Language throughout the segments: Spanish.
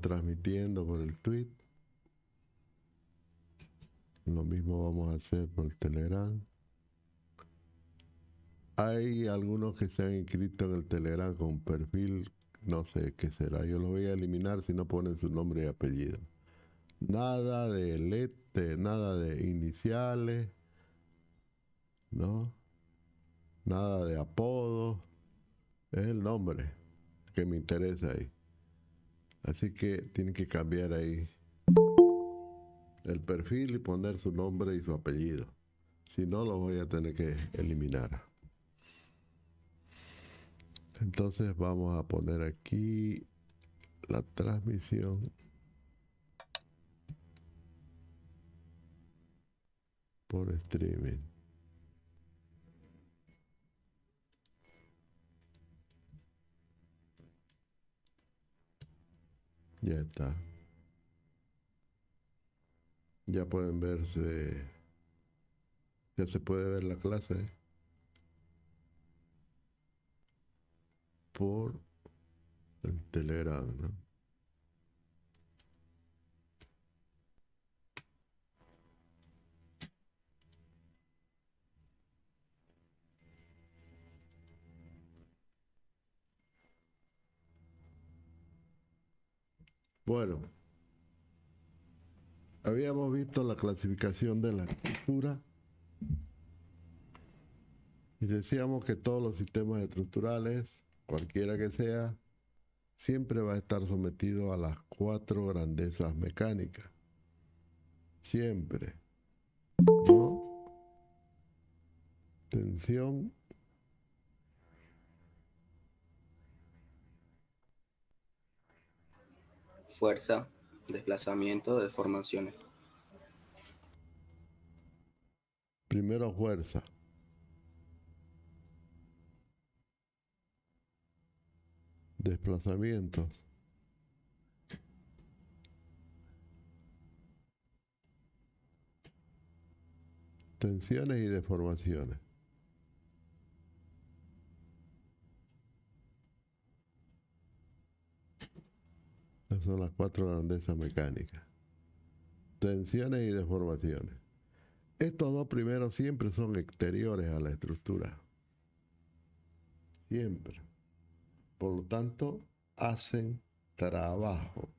transmitiendo por el tweet. Lo mismo vamos a hacer por el Telegram. Hay algunos que se han inscrito en el Telegram con perfil, no sé qué será. Yo los voy a eliminar si no ponen su nombre y apellido. Nada de nada de iniciales, ¿no? Nada de apodos. Es el nombre que me interesa ahí. Así que tienen que cambiar ahí el perfil y poner su nombre y su apellido. Si no, lo voy a tener que eliminar. Entonces vamos a poner aquí la transmisión por streaming. Ya está. Ya pueden verse. Ya se puede ver la clase por el Telegram, ¿no? Bueno, habíamos visto la clasificación de la estructura y decíamos que todos los sistemas estructurales, cualquiera que sea, siempre va a estar sometido a las 4 grandezas mecánicas. Siempre, ¿no? Tensión, Fuerza, desplazamiento, deformaciones. primero fuerza, desplazamientos, tensiones y deformaciones. Esas son las 4 grandezas mecánicas. Tensiones y deformaciones. Estos dos primeros siempre son exteriores a la estructura. Siempre. Por lo tanto, hacen trabajo.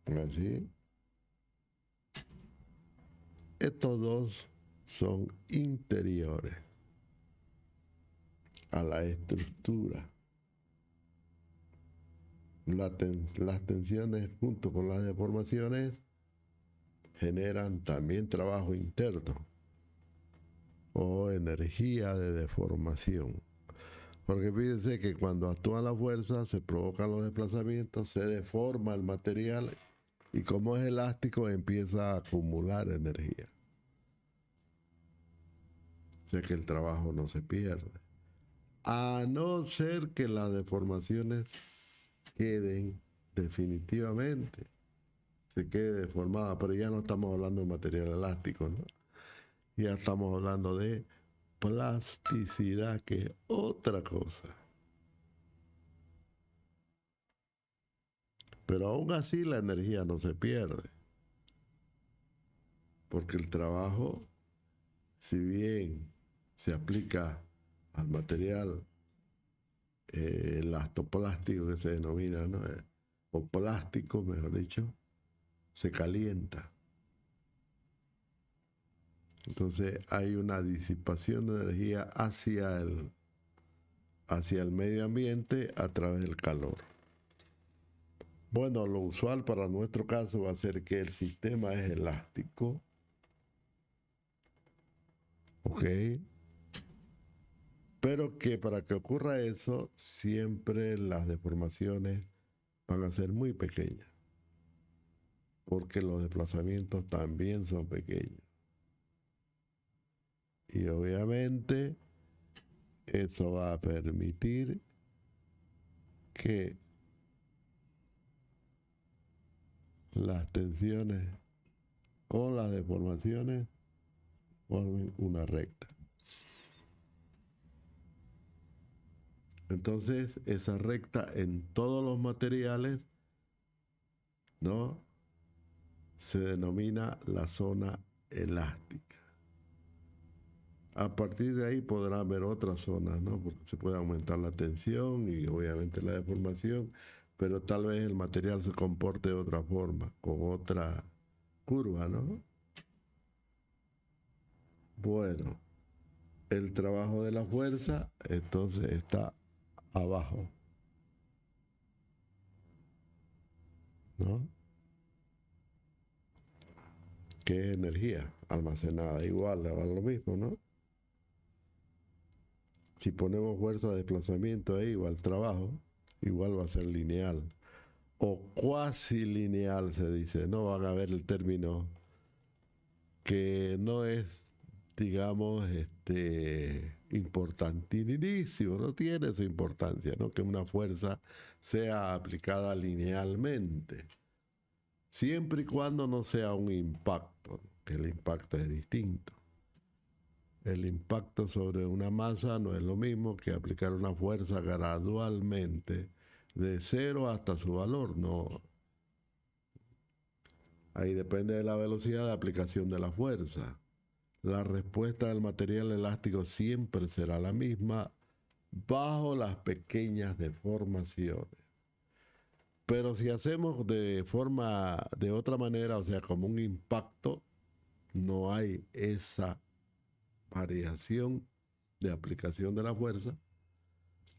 ¿Así? Estos dos son interiores a la estructura. Las tensiones junto con las deformaciones generan también trabajo interno o energía de deformación. Porque fíjense que cuando actúa la fuerza se provocan los desplazamientos, se deforma el material y como es elástico empieza a acumular energía. O sea que el trabajo no se pierde. A no ser que las deformaciones queden definitivamente, se quede deformada, pero ya no estamos hablando de material elástico, ¿no? Ya estamos hablando de plasticidad, que es otra cosa. Pero aún así la energía no se pierde, porque el trabajo, si bien se aplica al material elastoplástico que se denomina, ¿no? O plástico, mejor dicho, se calienta. Entonces hay una disipación de energía hacia el medio ambiente a través del calor. Bueno, lo usual para nuestro caso va a ser que el sistema es elástico, ¿ok? Pero que para que ocurra eso, siempre las deformaciones van a ser muy pequeñas, porque los desplazamientos también son pequeños. Y obviamente eso va a permitir que las tensiones con las deformaciones formen una recta. Entonces, esa recta en todos los materiales, ¿no?, se denomina la zona elástica. A partir de ahí podrá haber otras zonas, ¿no?, porque se puede aumentar la tensión y obviamente la deformación, pero tal vez el material se comporte de otra forma, con otra curva, ¿no? Bueno, el trabajo de la fuerza entonces está abajo, ¿no?, que es energía almacenada, igual, le va lo mismo, ¿no? Si ponemos fuerza de desplazamiento ahí, igual trabajo, igual va a ser lineal. O cuasi lineal se dice, no van a ver el término que no es, digamos, importantísimo, no tiene su importancia, ¿no?, que una fuerza sea aplicada linealmente, siempre y cuando no sea un impacto, que el impacto es distinto. El impacto sobre una masa no es lo mismo que aplicar una fuerza gradualmente de cero hasta su valor, no. Ahí depende de la velocidad de aplicación de la fuerza. La respuesta del material elástico siempre será la misma bajo las pequeñas deformaciones. Pero si hacemos de otra manera, o sea, como un impacto, no hay esa variación de aplicación de la fuerza.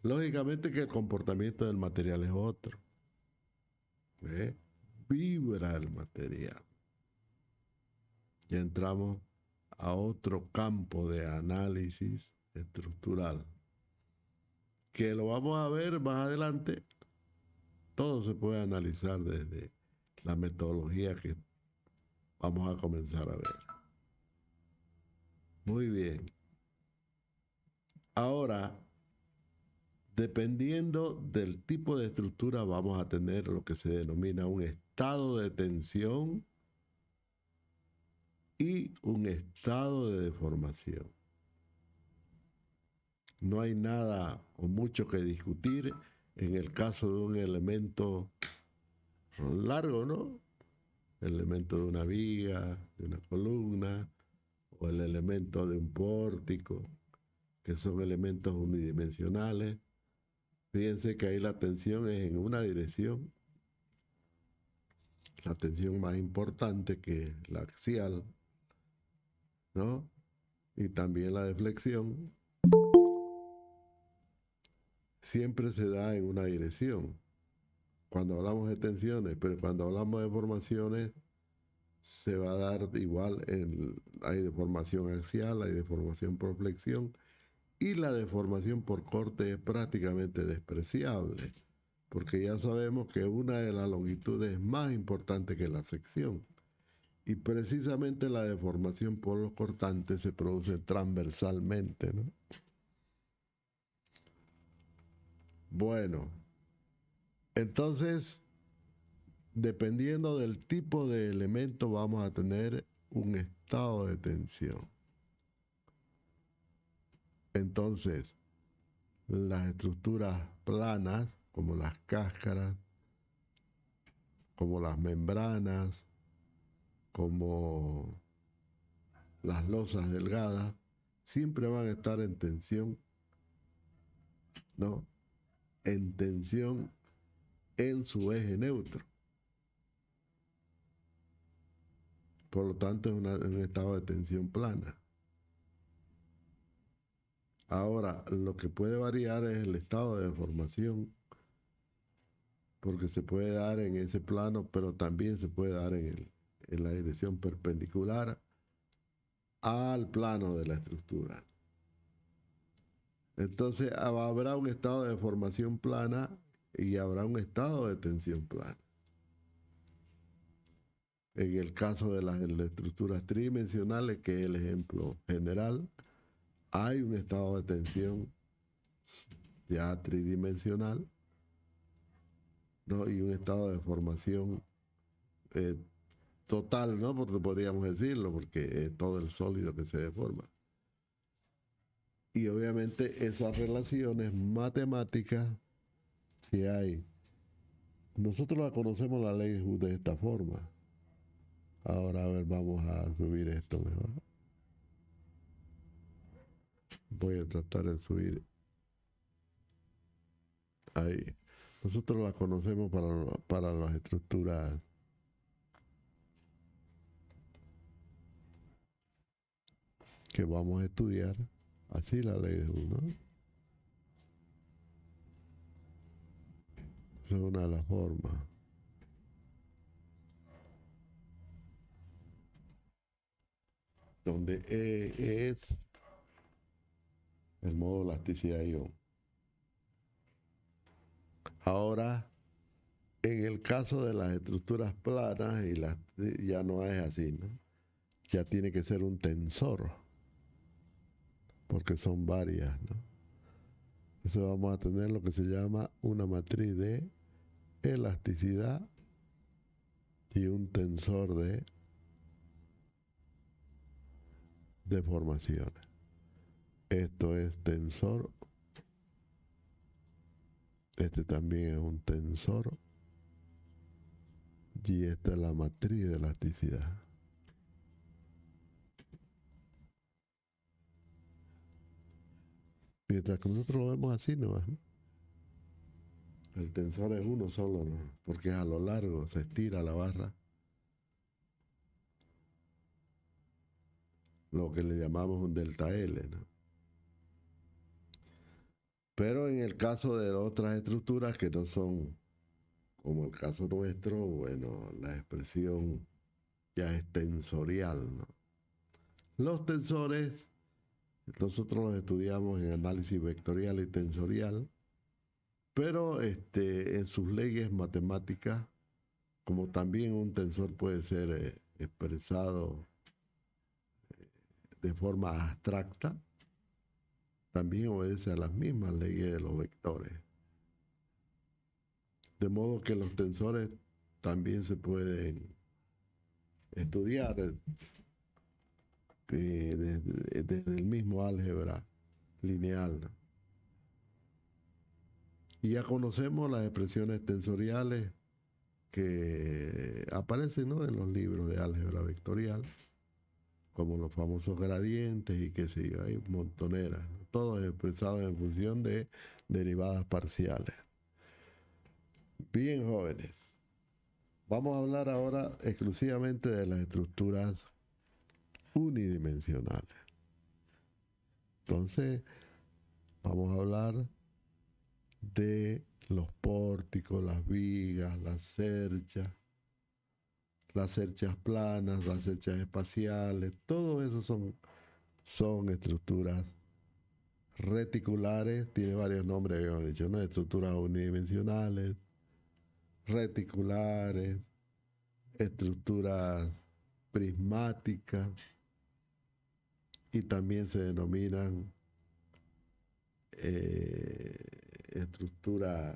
Lógicamente que el comportamiento del material es otro. ¿Ve? Vibra el material. Y entramos a otro campo de análisis estructural, que lo vamos a ver más adelante. Todo se puede analizar desde la metodología que vamos a comenzar a ver. Muy bien. Ahora, dependiendo del tipo de estructura, vamos a tener lo que se denomina un estado de tensión y un estado de deformación. No hay nada o mucho que discutir en el caso de un elemento largo, ¿no? El elemento de una viga, de una columna, o el elemento de un pórtico, que son elementos unidimensionales. Fíjense que ahí la tensión es en una dirección, la tensión más importante que la axial, ¿no? Y también la deflexión siempre se da en una dirección cuando hablamos de tensiones, pero cuando hablamos de deformaciones se va a dar igual, hay deformación axial, hay deformación por flexión, y la deformación por corte es prácticamente despreciable, porque ya sabemos que una de las longitudes es más importante que la sección. Y precisamente la deformación por los cortantes se produce transversalmente, ¿no? Bueno, entonces, dependiendo del tipo de elemento, vamos a tener un estado de tensión. Entonces, las estructuras planas, como las cáscaras, como las membranas, como las losas delgadas, siempre van a estar en tensión, ¿no? En tensión en su eje neutro. Por lo tanto, es un estado de tensión plana. Ahora, lo que puede variar es el estado de deformación, porque se puede dar en ese plano, pero también se puede dar en la dirección perpendicular al plano de la estructura. Entonces, habrá un estado de deformación plana y habrá un estado de tensión plana. En el caso de las estructuras tridimensionales, que es el ejemplo general, hay un estado de tensión ya tridimensional, ¿no? Y un estado de deformación total, ¿no? Porque podríamos decirlo, porque es todo el sólido que se deforma. Y obviamente esas relaciones matemáticas que hay, nosotros la conocemos la ley de Hooke de esta forma. Ahora a ver, vamos a subir esto mejor. Voy a tratar de subir ahí. Nosotros la conocemos para las estructuras que vamos a estudiar. Así la ley de Hooke, ¿no? Esa es una de las formas. Donde E es el modo de elasticidad ion. Ahora, en el caso de las estructuras planas, ya no es así, ¿no? Ya tiene que ser un tensor, porque son varias, ¿no? Entonces vamos a tener lo que se llama una matriz de elasticidad y un tensor de deformaciones. Esto es tensor. Este también es un tensor. Y esta es la matriz de elasticidad. Mientras que nosotros lo vemos así, ¿no? El tensor es uno solo, ¿no? Porque es a lo largo, se estira la barra. Lo que le llamamos un delta L, ¿no? Pero en el caso de otras estructuras que no son como el caso nuestro, bueno, la expresión ya es tensorial, ¿no? Los tensores, nosotros los estudiamos en análisis vectorial y tensorial, pero en sus leyes matemáticas, como también un tensor puede ser expresado de forma abstracta, también obedece a las mismas leyes de los vectores. De modo que los tensores también se pueden estudiar desde el mismo álgebra lineal, ¿no? Y ya conocemos las expresiones tensoriales que aparecen, ¿no?, en los libros de álgebra vectorial, como los famosos gradientes y qué sé yo, hay montoneras, ¿no? Todos expresados en función de derivadas parciales. Bien, jóvenes, vamos a hablar ahora exclusivamente de las estructuras unidimensionales. Entonces, vamos a hablar de los pórticos, las vigas, las cerchas planas, las cerchas espaciales, todo eso son estructuras reticulares, tiene varios nombres, habíamos dicho, ¿no? Estructuras unidimensionales, reticulares, estructuras prismáticas, y también se denominan estructuras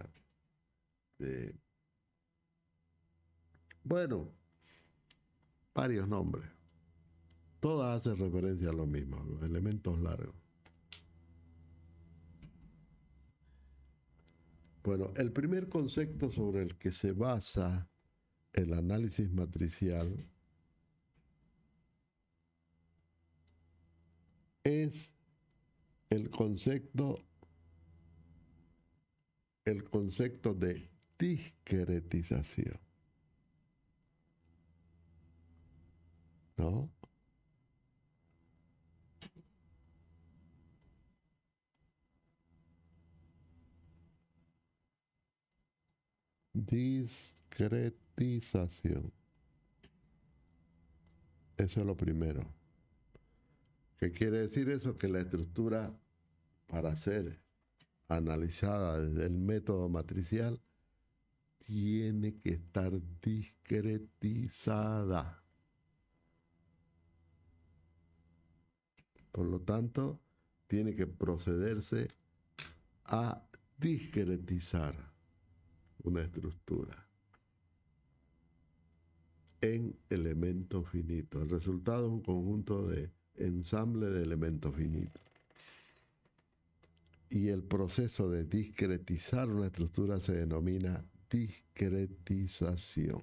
de, bueno, varios nombres. Todas hacen referencia a lo mismo, a los elementos largos. Bueno, el primer concepto sobre el que se basa el análisis matricial es el concepto de discretización, ¿no? Discretización. Eso es lo primero. ¿Qué quiere decir eso? Que la estructura, para ser analizada desde el método matricial, tiene que estar discretizada. Por lo tanto, tiene que procederse a discretizar una estructura en elementos finitos. El resultado es un conjunto de ensamble de elementos finitos. Y el proceso de discretizar una estructura se denomina discretización.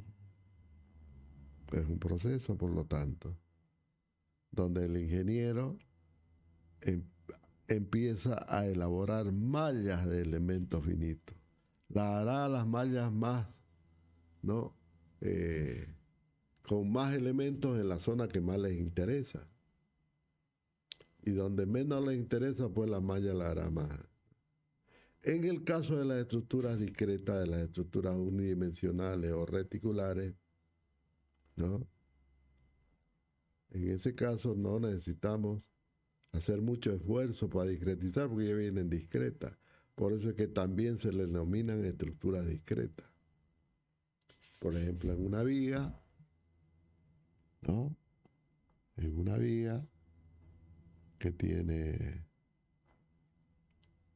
Es un proceso, por lo tanto, donde el ingeniero empieza a elaborar mallas de elementos finitos. Hará las mallas más, ¿no? Con más elementos en la zona que más les interesa. Y donde menos les interesa, pues la malla la hará más. En el caso de las estructuras discretas, de las estructuras unidimensionales o reticulares, ¿no? En ese caso no necesitamos hacer mucho esfuerzo para discretizar porque ya vienen discretas. Por eso es que también se le denominan estructuras discretas. Por ejemplo, en una viga, ¿no? En una viga que tiene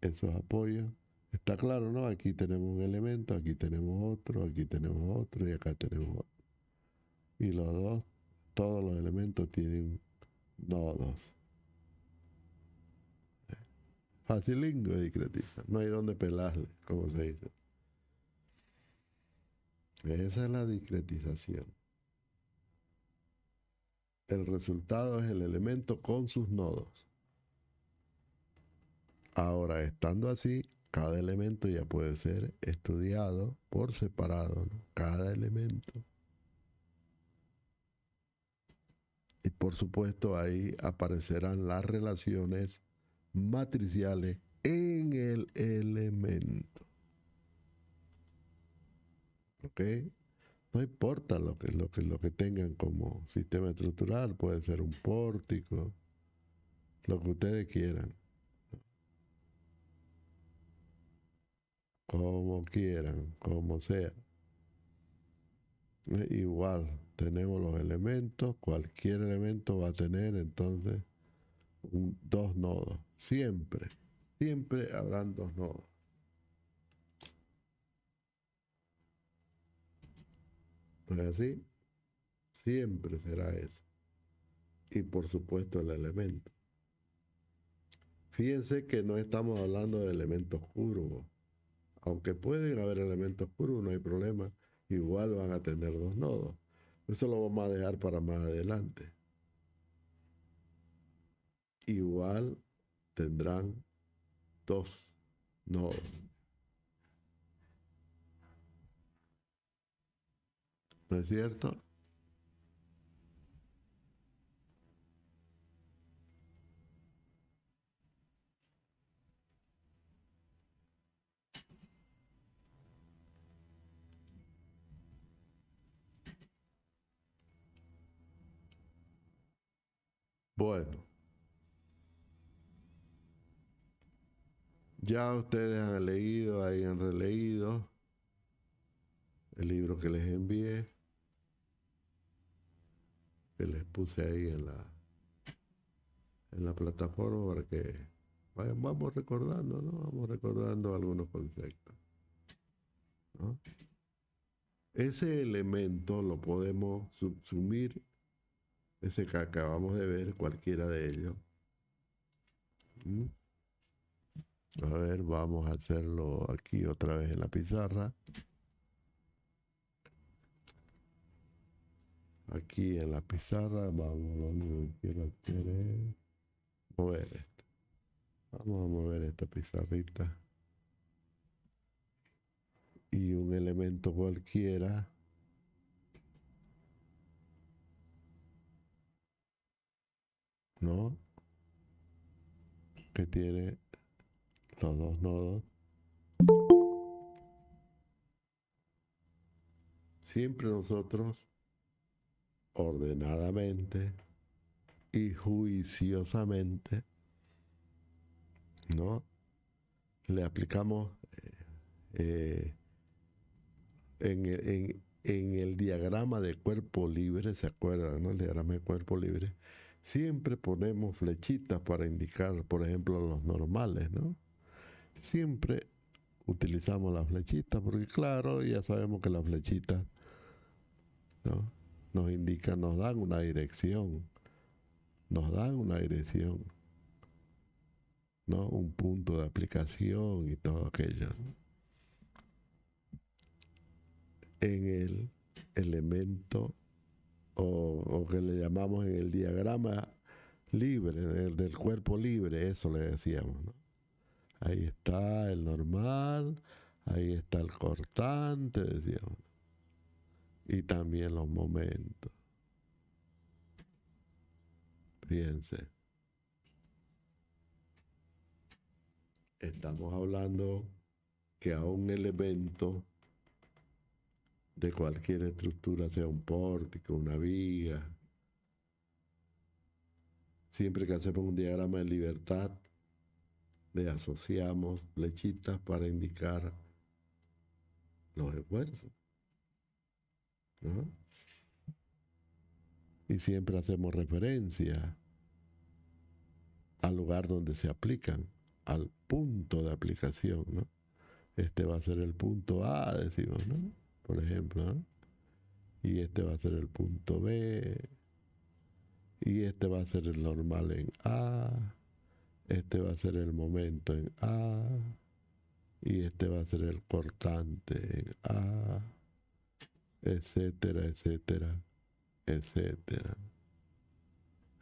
esos apoyos, está claro, ¿no? Aquí tenemos un elemento, aquí tenemos otro y acá tenemos otro. Y todos los elementos tienen nodos. Facilingo de discretizar. No hay donde pelarle, como se dice. Esa es la discretización. El resultado es el elemento con sus nodos. Ahora, estando así, cada elemento ya puede ser estudiado por separado, ¿no? Cada elemento. Y por supuesto ahí aparecerán las relaciones matriciales en el elemento. ¿Ok? No importa lo que tengan como sistema estructural, puede ser un pórtico, lo que ustedes quieran, como sea. Igual, tenemos los elementos, cualquier elemento va a tener entonces dos nodos, siempre habrán dos nodos. ¿No es así? Siempre será eso. Y por supuesto el elemento. Fíjense que no estamos hablando de elementos curvos. Aunque pueden haber elementos curvos, no hay problema. Igual van a tener dos nodos. Eso lo vamos a dejar para más adelante. Igual tendrán dos nodos. ¿No es cierto? Bueno, ya ustedes han leído, ahí han releído el libro que les envié, que les puse ahí en la plataforma para que vamos recordando, ¿no? Vamos recordando algunos conceptos, ¿no? Ese elemento lo podemos subsumir, ese que acabamos de ver, cualquiera de ellos. ¿Mm? A ver, vamos a hacerlo aquí otra vez en la pizarra. Aquí en la pizarra, vamos, lo único que quiero hacer es mover esto. Vamos a mover esta pizarrita. Y un elemento cualquiera. ¿No? Que tiene los dos nodos. Siempre nosotros, ordenadamente y juiciosamente, ¿no? Le aplicamos en el diagrama de cuerpo libre, ¿se acuerdan, no? El diagrama de cuerpo libre, siempre ponemos flechitas para indicar, por ejemplo, los normales, ¿no? Siempre utilizamos las flechitas porque, claro, ya sabemos que las flechitas, ¿no? Nos indican, nos dan una dirección. ¿no? Un punto de aplicación y todo aquello, ¿no? En el elemento o que le llamamos en el diagrama libre, el del cuerpo libre, eso le decíamos, ¿no? Ahí está el normal, ahí está el cortante, decíamos, y también los momentos. Fíjense, estamos hablando que a un elemento de cualquier estructura, sea un pórtico, una viga, siempre que hacemos un diagrama de libertad, le asociamos flechitas para indicar los esfuerzos, ¿no? Y siempre hacemos referencia al lugar donde se aplican, al punto de aplicación, ¿no? Este va a ser el punto A, decimos, ¿no? Por ejemplo, ¿no? Y este va a ser el punto B, y este va a ser el normal en A, este va a ser el momento en A, y este va a ser el cortante en A, etcétera, etcétera, etcétera.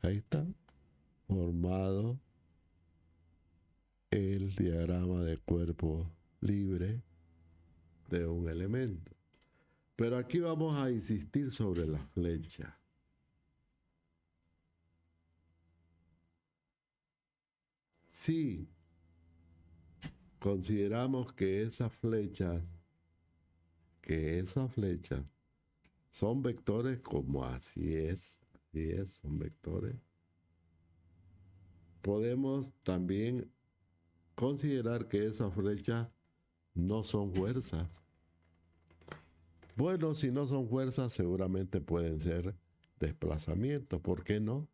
Ahí está formado el diagrama de cuerpo libre de un elemento. Pero aquí vamos a insistir sobre la flecha. Si consideramos que esas flechas son vectores, como así es, son vectores, podemos también considerar que esas flechas no son fuerzas. Bueno, si no son fuerzas, seguramente pueden ser desplazamientos. ¿Por qué no?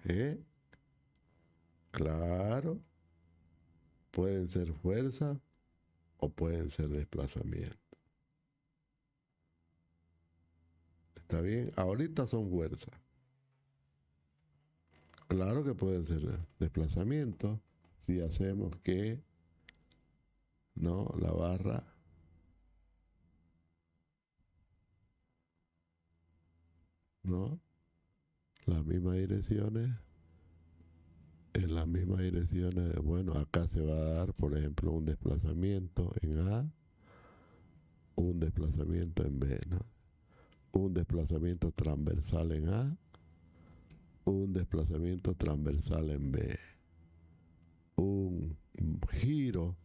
¿Eh? Claro, pueden ser fuerzas o pueden ser desplazamientos. ¿Está bien? Ahorita son fuerzas. Claro que pueden ser desplazamientos si hacemos que, ¿no?, la barra ¿no? Las mismas direcciones, en las mismas direcciones, bueno, acá se va a dar, por ejemplo, un desplazamiento en A, un desplazamiento en B, ¿no? Un desplazamiento transversal en A, un desplazamiento transversal en B, un giro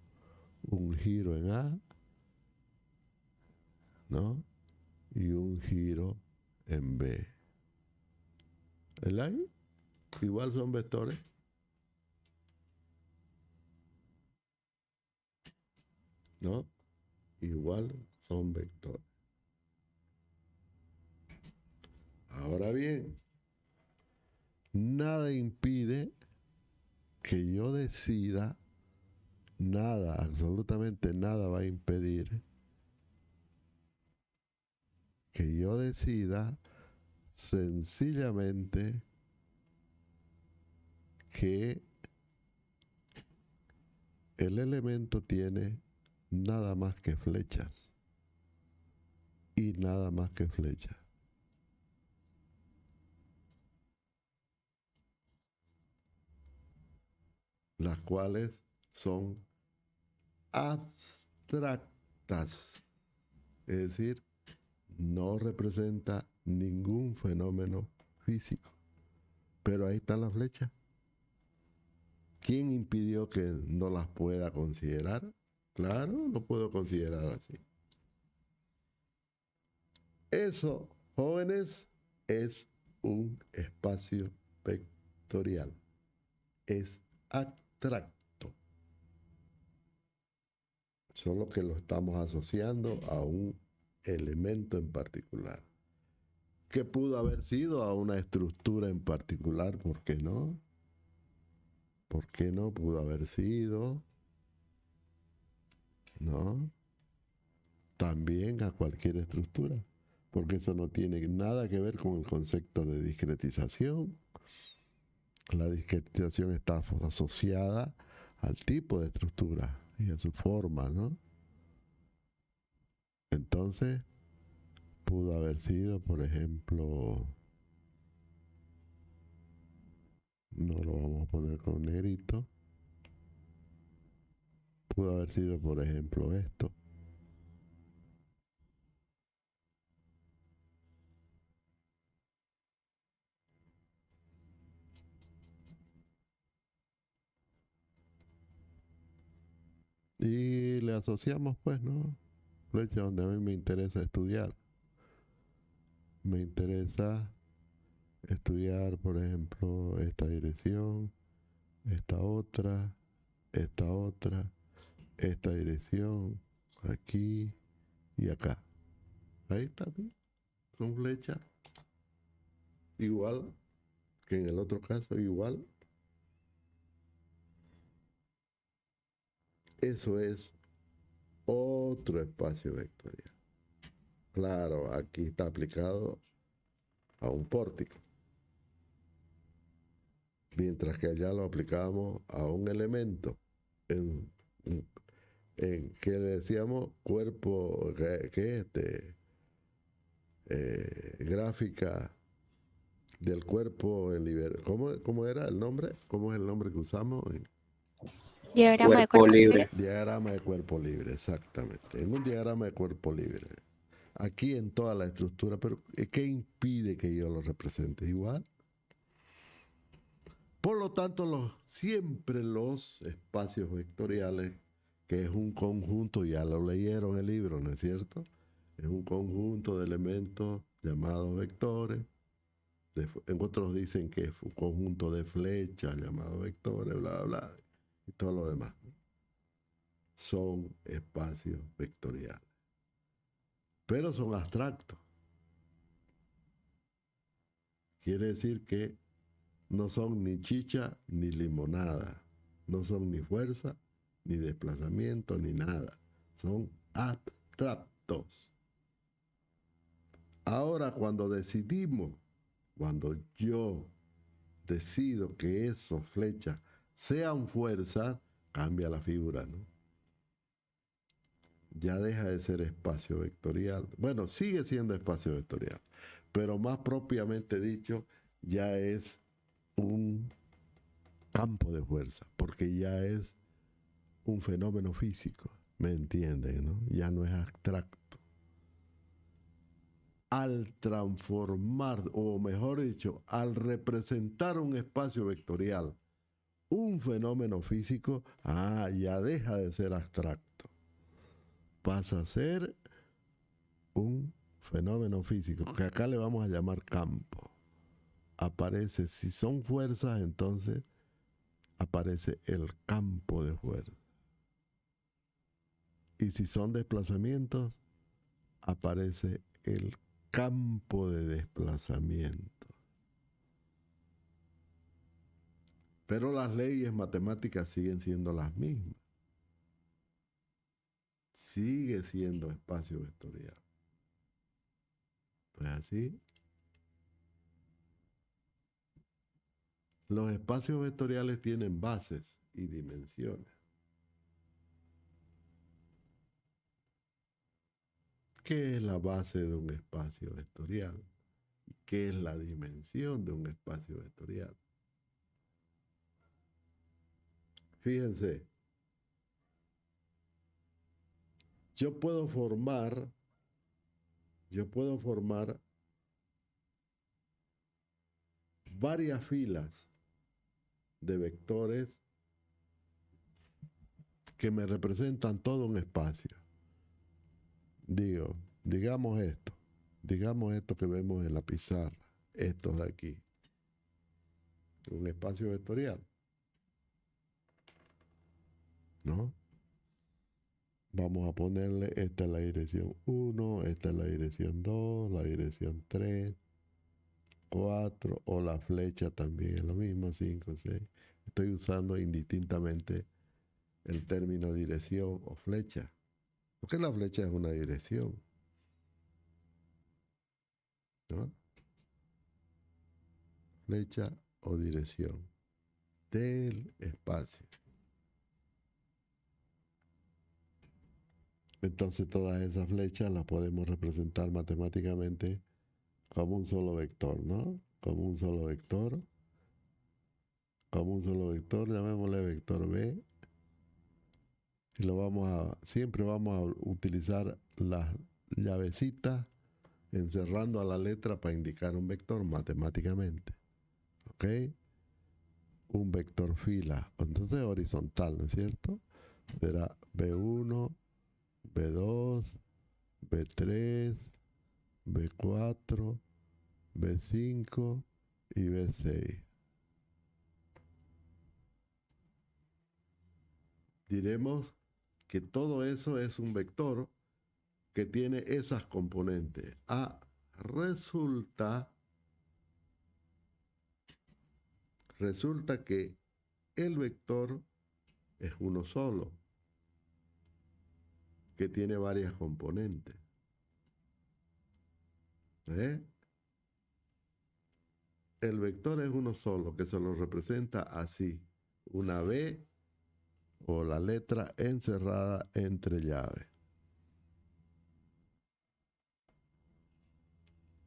en A, ¿no? Y un giro en B. ¿El ahí? Igual son vectores, ¿no? Igual son vectores. Ahora bien, nada impide que yo decida, nada, absolutamente nada va a impedir que yo decida sencillamente que el elemento tiene nada más que flechas y nada más que flechas, las cuales son abstractas, es decir, no representa ningún fenómeno físico, pero ahí están las flechas. ¿Quién impidió que no las pueda considerar? Claro, lo puedo considerar así. Eso, jóvenes, es un espacio vectorial. Es abstracto. Solo que lo estamos asociando a un elemento en particular. Que pudo haber sido a una estructura en particular, ¿por qué no? ¿Por qué no pudo haber sido? ¿No? También a cualquier estructura, porque eso no tiene nada que ver con el concepto de discretización, La discretización está asociada al tipo de estructura y a su forma, ¿no? Entonces, pudo haber sido, por ejemplo, no lo vamos a poner con negrito, pudo haber sido, por ejemplo, esto. Y le asociamos, pues, ¿no? Flecha donde a mí me interesa estudiar. Me interesa estudiar, por ejemplo, esta dirección, esta otra, esta otra, esta dirección, aquí y acá. Ahí está, ¿sí? Son flechas igual que en el otro caso, igual. Eso es otro espacio vectorial. Claro, aquí está aplicado a un pórtico, mientras que allá lo aplicamos a un elemento en, que le decíamos cuerpo, que gráfica del cuerpo en libertad. ¿Cómo era el nombre? ¿Cómo es el nombre que usamos? Diagrama de Cuerpo cuerpo libre. libre. Diagrama de cuerpo libre, exactamente. En un diagrama de cuerpo libre. Aquí en toda la estructura, pero ¿qué impide que yo lo represente? Igual. Por lo tanto, siempre los espacios vectoriales, que es un conjunto, ya lo leyeron en el libro, ¿no es cierto? Es un conjunto de elementos llamados vectores. En otros dicen que es un conjunto de flechas llamados vectores, bla, bla, bla, y todo lo demás. Son espacios vectoriales. Pero son abstractos. Quiere decir que no son ni chicha ni limonada. No son ni fuerza, ni desplazamiento, ni nada. Son abstractos. Ahora, cuando yo decido que esos flechas sean fuerzas, cambia la figura, ¿no? Ya deja de ser espacio vectorial. Bueno, sigue siendo espacio vectorial, pero más propiamente dicho, ya es un campo de fuerza, porque ya es un fenómeno físico, ¿me entienden? ¿No? Ya no es abstracto. Al transformar, o mejor dicho, al representar un espacio vectorial, un fenómeno físico, ya deja de ser abstracto. Pasa a ser un fenómeno físico, que acá le vamos a llamar campo. Aparece, si son fuerzas, entonces aparece el campo de fuerza. Y si son desplazamientos, aparece el campo de desplazamiento. Pero las leyes matemáticas siguen siendo las mismas. Sigue siendo espacio vectorial. ¿No es así? Los espacios vectoriales tienen bases y dimensiones. ¿Qué es la base de un espacio vectorial? ¿Y qué es la dimensión de un espacio vectorial? Fíjense, yo puedo formar varias filas de vectores que me representan todo un espacio. Digamos esto que vemos en la pizarra, estos de aquí, un espacio vectorial, ¿no? Vamos a ponerle, esta es la dirección 1, esta es la dirección 2, la dirección 3, 4, o la flecha también es lo mismo, 5, 6. Estoy usando indistintamente el término dirección o flecha, porque la flecha es una dirección, ¿no? Flecha o dirección. del espacio. Entonces todas esas flechas las podemos representar matemáticamente como un solo vector, ¿no? Como un solo vector, llamémosle vector B, y siempre vamos a utilizar las llavecitas encerrando a la letra para indicar un vector matemáticamente, ¿ok? Un vector fila, entonces horizontal, ¿no es cierto? Será B1, B2, B3, B4, B5 y B6. Diremos que todo eso es un vector que tiene esas componentes. Resulta que el vector es uno solo, que tiene varias componentes. El vector es uno solo, que se lo representa así, una B o la letra encerrada entre llaves.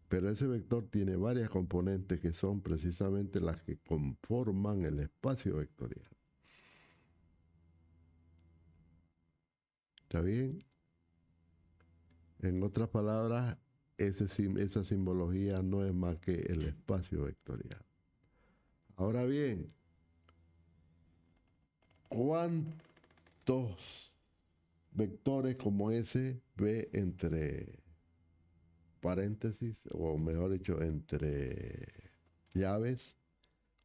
Pero ese vector tiene varias componentes que son precisamente las que conforman el espacio vectorial. ¿Está bien? En otras palabras, esa simbología no es más que el espacio vectorial. Ahora bien, ¿cuántos vectores como ese ve entre paréntesis, o mejor dicho, entre llaves?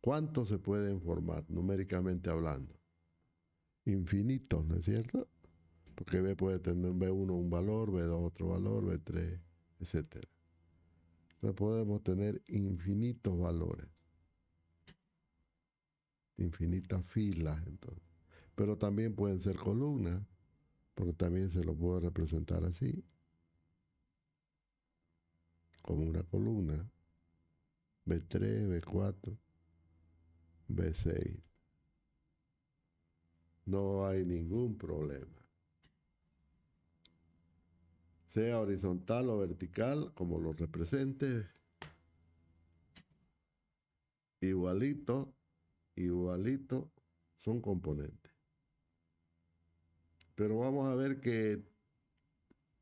¿Cuántos se pueden formar numéricamente hablando? Infinitos, ¿no es cierto? Porque B puede tener B1 un valor, B2 otro valor, B3, etc. Entonces podemos tener infinitos valores, infinitas filas, entonces. Pero también pueden ser columnas, porque también se lo puedo representar así, como una columna, B3, B4, B6. No hay ningún problema. Sea horizontal o vertical, como lo represente, igualito, son componentes. Pero vamos a ver que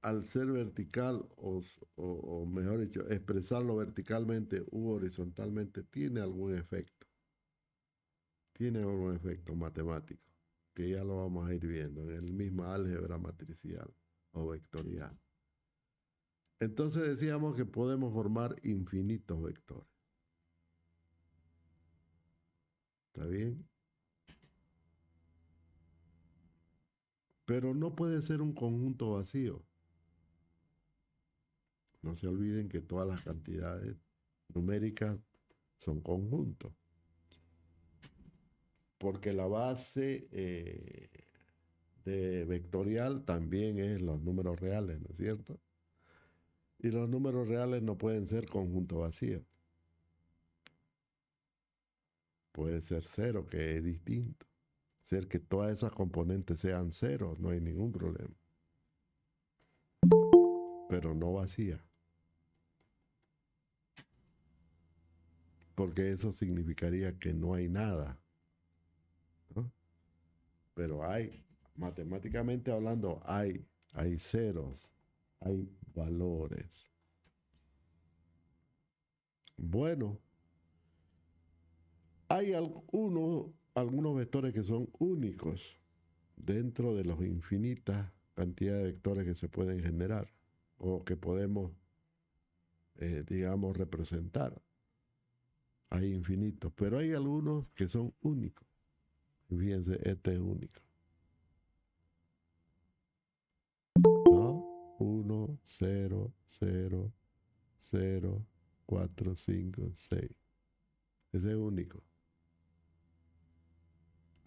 al ser vertical, o mejor dicho, expresarlo verticalmente u horizontalmente, tiene algún efecto. Tiene algún efecto matemático, que ya lo vamos a ir viendo en el mismo álgebra matricial o vectorial. Entonces decíamos que podemos formar infinitos vectores. ¿Está bien? Pero no puede ser un conjunto vacío. No se olviden que todas las cantidades numéricas son conjuntos. Porque la base de vectorial también es los números reales, ¿no es cierto? Y los números reales no pueden ser conjuntos vacíos. Puede ser cero, que es distinto. Ser que todas esas componentes sean ceros, no hay ningún problema. Pero no vacía. Porque eso significaría que no hay nada, ¿no? Pero hay, matemáticamente hablando, hay ceros, hay valores. Bueno, hay algunos vectores que son únicos dentro de las infinitas cantidades de vectores que se pueden generar o que podemos, digamos, representar. Hay infinitos, pero hay algunos que son únicos. Fíjense, este es único, ¿no? 1, 0, 0, 0, 4, 5, 6. Ese es único.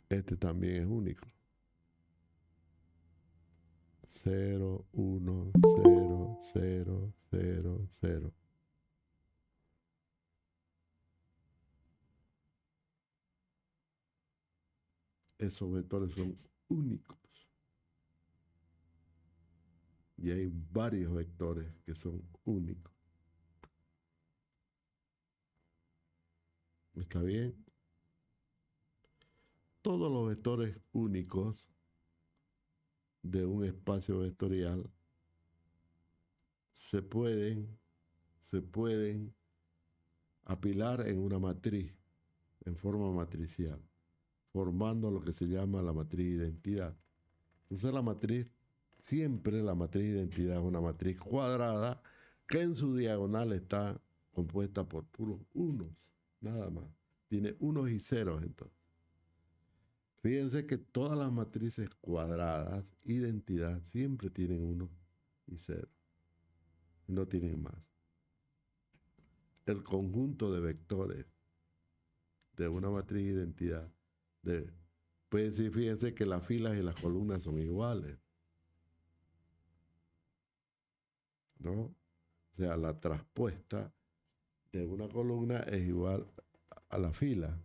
Este también es único. 0, 1, 0, 0, 0, 0. esos vectores son únicos. Y hay varios vectores que son únicos. ¿Está bien? Todos los vectores únicos de un espacio vectorial se pueden apilar en una matriz, en forma matricial, formando lo que se llama la matriz de identidad. Entonces siempre la matriz de identidad es una matriz cuadrada que en su diagonal está compuesta por puros unos, nada más. Tiene unos y ceros entonces. Fíjense que todas las matrices cuadradas, identidad, siempre tienen unos y ceros. No tienen más. El conjunto de vectores de una matriz de identidad, puede decir, fíjense que las filas y las columnas son iguales, ¿no? O sea, la traspuesta de una columna es igual a la fila.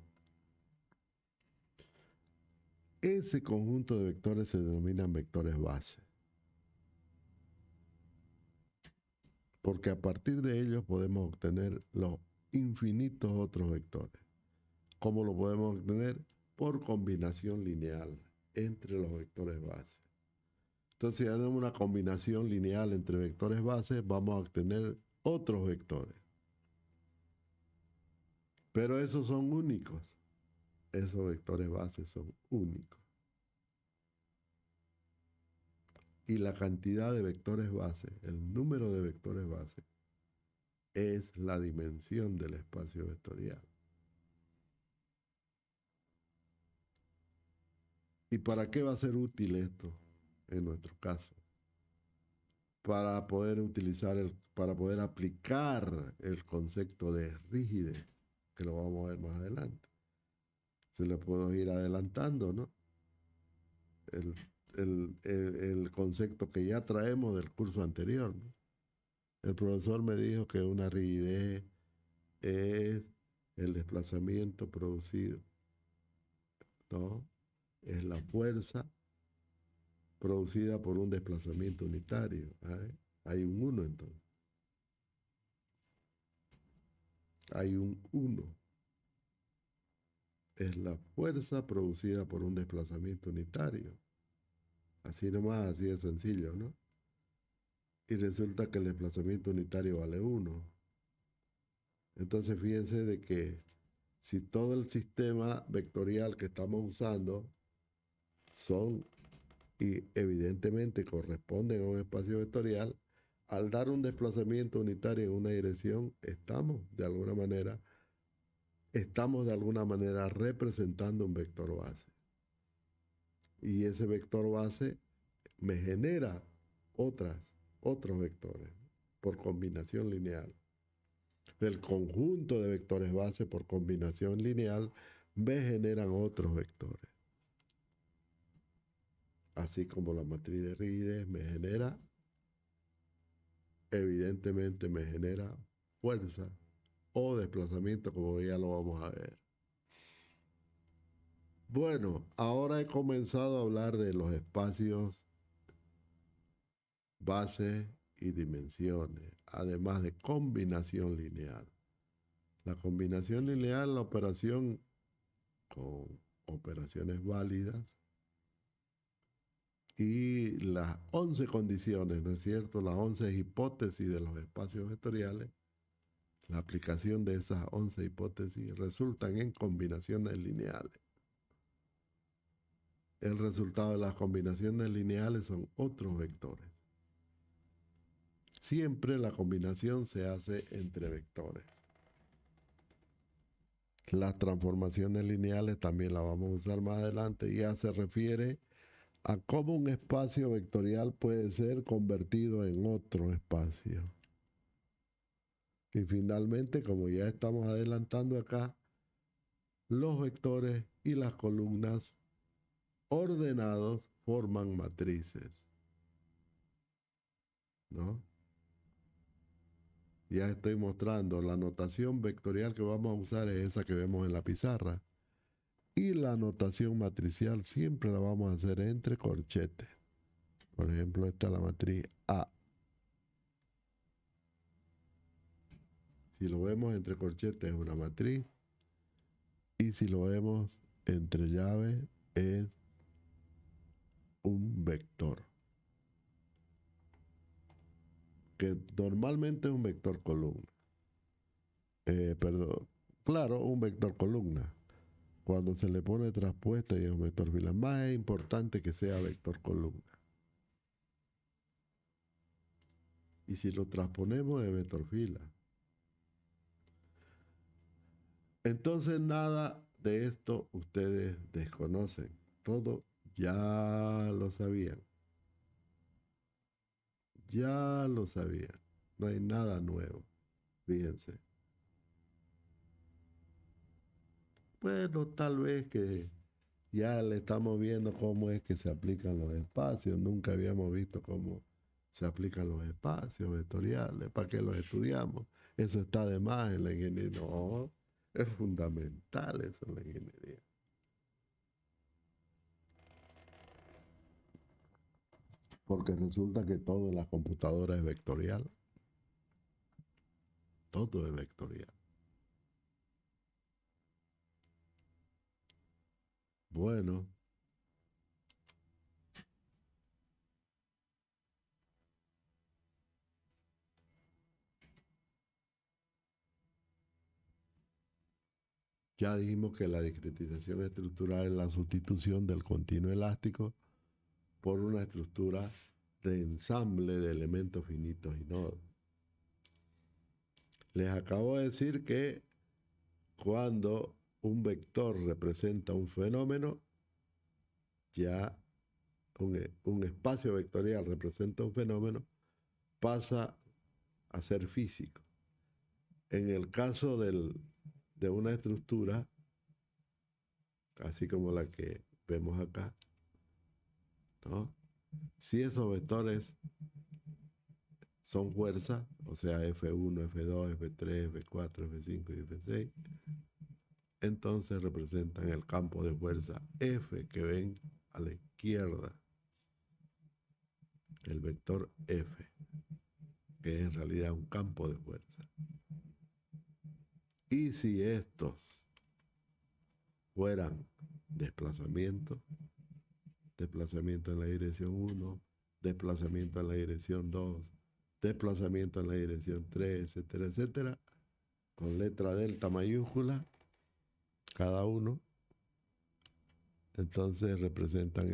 Ese conjunto de vectores se denominan vectores base, porque a partir de ellos podemos obtener los infinitos otros vectores. ¿Cómo lo podemos obtener? Por combinación lineal entre los vectores base. Entonces, si hacemos una combinación lineal entre vectores bases, vamos a obtener otros vectores. Pero esos son únicos. Esos vectores bases son únicos. Y la cantidad de vectores bases, el número de vectores bases, es la dimensión del espacio vectorial. ¿Y para qué va a ser útil esto en nuestro caso? Para poder para poder aplicar el concepto de rigidez, que lo vamos a ver más adelante. Se lo puedo ir adelantando, ¿no? El concepto que ya traemos del curso anterior, ¿no? El profesor me dijo que una rigidez es el desplazamiento producido, ¿no? Es la fuerza producida por un desplazamiento unitario. ¿Eh? Hay un 1 entonces. Hay un 1. Es la fuerza producida por un desplazamiento unitario. Así nomás, así de sencillo, ¿no? Y resulta que el desplazamiento unitario vale 1. Entonces fíjense de que si todo el sistema vectorial que estamos usando son y evidentemente corresponden a un espacio vectorial, al dar un desplazamiento unitario en una dirección, estamos de alguna manera representando un vector base. Y ese vector base me genera otros vectores por combinación lineal. El conjunto de vectores base por combinación lineal me generan otros vectores. Así como la matriz de rigidez evidentemente me genera fuerza o desplazamiento, como ya lo vamos a ver. Bueno, ahora he comenzado a hablar de los espacios, bases y dimensiones, además de combinación lineal. La combinación lineal, la operación con operaciones válidas y las 11 condiciones, ¿no es cierto? Las 11 hipótesis de los espacios vectoriales, la aplicación de esas 11 hipótesis resultan en combinaciones lineales. El resultado de las combinaciones lineales son otros vectores. Siempre la combinación se hace entre vectores. Las transformaciones lineales también las vamos a usar más adelante y ya se refiere a cómo un espacio vectorial puede ser convertido en otro espacio. Y finalmente, como ya estamos adelantando acá, los vectores y las columnas ordenados forman matrices, ¿no? Ya estoy mostrando, la notación vectorial que vamos a usar es esa que vemos en la pizarra. Y la notación matricial siempre la vamos a hacer entre corchetes. Por ejemplo, esta es la matriz A. Si lo vemos entre corchetes es una matriz. Y si lo vemos entre llaves es un vector. Que normalmente es un vector columna. Perdón. Claro, un vector columna. Cuando se le pone traspuesta y es un vector fila. Más es importante que sea vector columna. Y si lo transponemos es vector fila. Entonces nada de esto ustedes desconocen. Todo ya lo sabían. Ya lo sabían. No hay nada nuevo. Fíjense. Bueno, tal vez que ya le estamos viendo cómo es que se aplican los espacios. Nunca habíamos visto cómo se aplican los espacios vectoriales. ¿Para qué los estudiamos? Eso está de más en la ingeniería. No, es fundamental eso en la ingeniería. Porque resulta que todo en las computadoras es vectorial. Todo es vectorial. Bueno. Ya dijimos que la discretización estructural es la sustitución del continuo elástico por una estructura de ensamble de elementos finitos y nodos. Les acabo de decir que cuando un vector representa un fenómeno, ya un espacio vectorial representa un fenómeno, pasa a ser físico. En el caso de una estructura, así como la que vemos acá, ¿no? Si esos vectores son fuerzas, o sea, F1, F2, F3, F4, F5 y F6, entonces representan el campo de fuerza F que ven a la izquierda, el vector F, que es en realidad un campo de fuerza. Y si estos fueran desplazamientos, desplazamiento en la dirección 1, desplazamiento en la dirección 2, desplazamiento en la dirección 3, etcétera, etcétera, con letra delta mayúscula, cada uno, entonces representan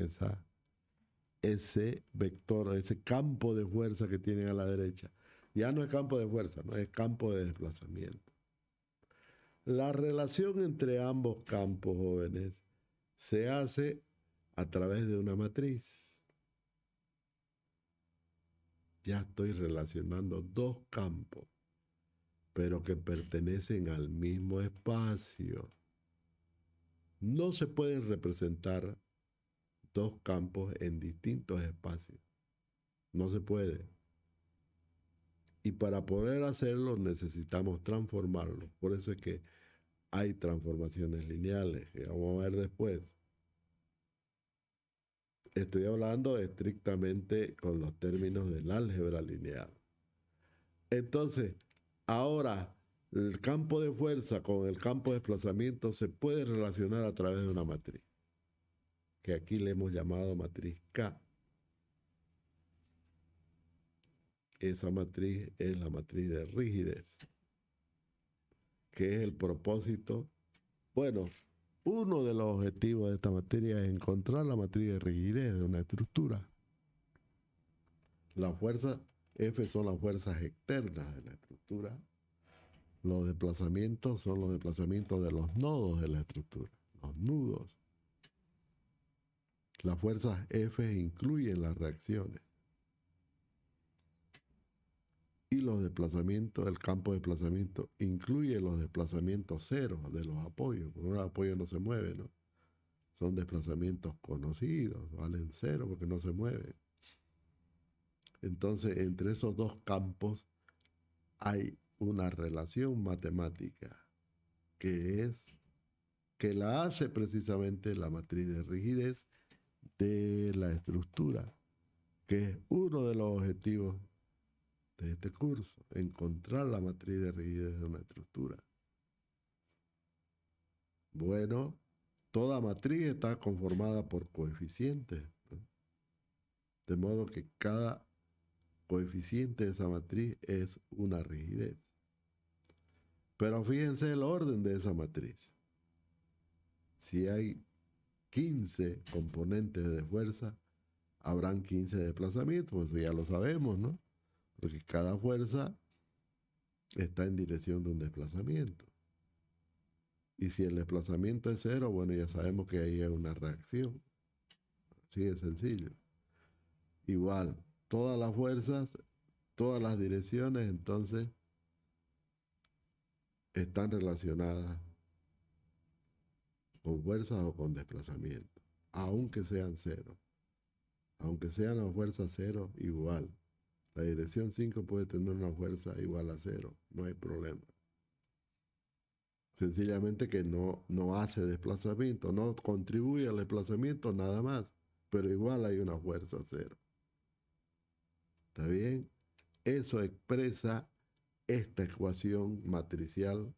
ese vector, ese campo de fuerza que tienen a la derecha. Ya no es campo de fuerza, no es campo de desplazamiento. La relación entre ambos campos, jóvenes, se hace a través de una matriz. Ya estoy relacionando dos campos, pero que pertenecen al mismo espacio. No se pueden representar dos campos en distintos espacios. No se puede. Y para poder hacerlo necesitamos transformarlo. Por eso es que hay transformaciones lineales, que vamos a ver después. Estoy hablando estrictamente con los términos del álgebra lineal. Entonces, ahora el campo de fuerza con el campo de desplazamiento se puede relacionar a través de una matriz, que aquí le hemos llamado matriz K. Esa matriz es la matriz de rigidez, que es el propósito. Bueno, uno de los objetivos de esta materia es encontrar la matriz de rigidez de una estructura. Las fuerzas F son las fuerzas externas de la estructura. Los desplazamientos son los desplazamientos de los nodos de la estructura, los nudos. Las fuerzas F incluyen las reacciones. Y los desplazamientos, el campo de desplazamiento incluye los desplazamientos ceros de los apoyos, porque un apoyo no se mueve, ¿no? Son desplazamientos conocidos, valen cero porque no se mueven. Entonces, entre esos dos campos hay una relación matemática que es que la hace precisamente la matriz de rigidez de la estructura, que es uno de los objetivos de este curso, encontrar la matriz de rigidez de una estructura. Bueno, toda matriz está conformada por coeficientes, ¿no? De modo que cada coeficiente de esa matriz es una rigidez. Pero fíjense el orden de esa matriz. Si hay 15 componentes de fuerza, habrán 15 desplazamientos, pues ya lo sabemos, ¿no? Porque cada fuerza está en dirección de un desplazamiento. Y si el desplazamiento es cero, bueno, ya sabemos que ahí hay una reacción. Así de sencillo. Igual, todas las fuerzas, todas las direcciones, entonces, están relacionadas con fuerzas o con desplazamiento, aunque sean cero. Aunque sean las fuerzas cero, igual. La dirección 5 puede tener una fuerza igual a cero, no hay problema. Sencillamente que no hace desplazamiento, no contribuye al desplazamiento nada más, pero igual hay una fuerza cero. ¿Está bien? Eso expresa esta ecuación matricial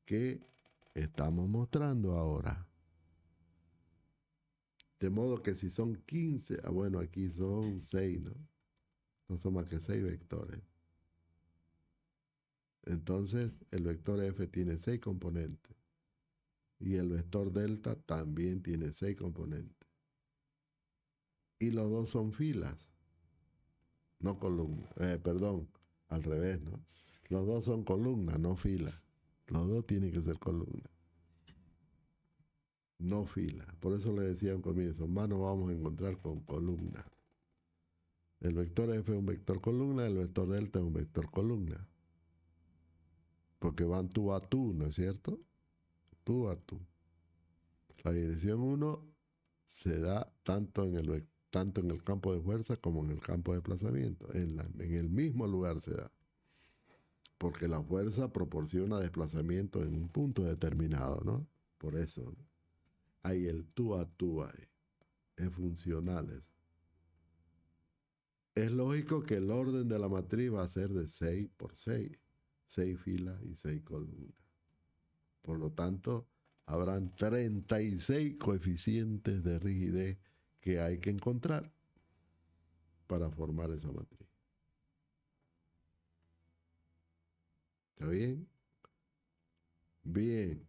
que estamos mostrando ahora. De modo que si son 15, bueno, aquí son 6, ¿no? No son más que 6 vectores. Entonces, el vector F tiene 6 componentes. Y el vector delta también tiene 6 componentes. Y los dos son filas, no columnas. Perdón, al revés, ¿no? Los dos son columnas, no filas. Los dos tienen que ser columnas, no filas. Por eso le decía en comienzo, más nos vamos a encontrar con columnas. El vector F es un vector columna, el vector delta es un vector columna. Porque van tú a tú, ¿no es cierto? Tú a tú. La dirección 1 se da tanto en el campo de fuerza como en el campo de desplazamiento. En el mismo lugar se da. Porque la fuerza proporciona desplazamiento en un punto determinado, ¿no? Por eso, ¿no? Hay el tú a tú ahí. Es funcional eso. Es lógico que el orden de la matriz va a ser de 6 por 6. 6 filas y 6 columnas. Por lo tanto, habrán 36 coeficientes de rigidez que hay que encontrar para formar esa matriz. ¿Está bien? Bien.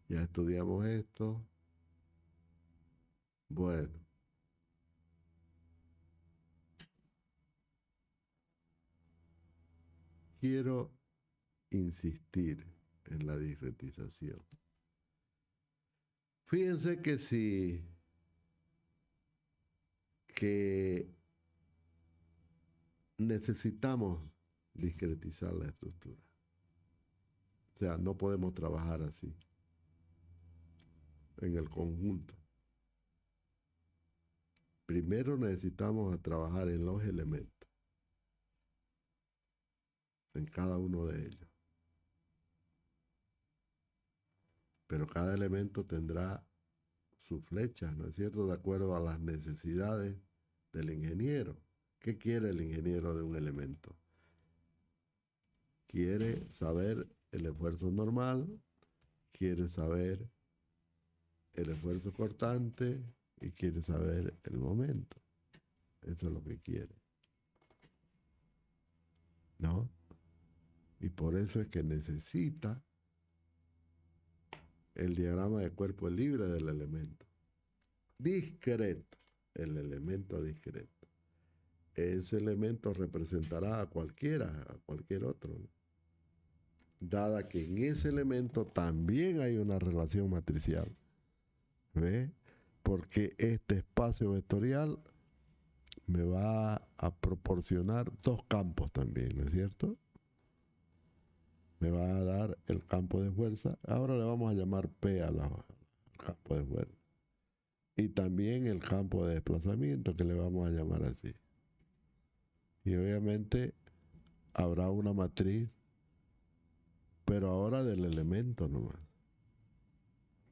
Ya estudiamos esto. Bueno. Quiero insistir en la discretización. Fíjense que necesitamos discretizar la estructura. O sea, no podemos trabajar así en el conjunto. Primero necesitamos trabajar en los elementos, en cada uno de ellos. Pero cada elemento tendrá sus flechas, ¿no es cierto? De acuerdo a las necesidades del ingeniero. ¿Qué quiere el ingeniero de un elemento? Quiere saber el esfuerzo normal, quiere saber el esfuerzo cortante y quiere saber el momento. Eso es lo que quiere, ¿no? Y por eso es que necesita el diagrama de cuerpo libre del elemento. Discreto, el elemento discreto. Ese elemento representará a cualquier otro, ¿no? Dada que en ese elemento también hay una relación matricial. ¿Ve? Porque este espacio vectorial me va a proporcionar dos campos también, ¿no es cierto? Me va a dar el campo de fuerza. Ahora le vamos a llamar P al campo de fuerza. Y también el campo de desplazamiento, que le vamos a llamar así. Y obviamente habrá una matriz, pero ahora del elemento nomás.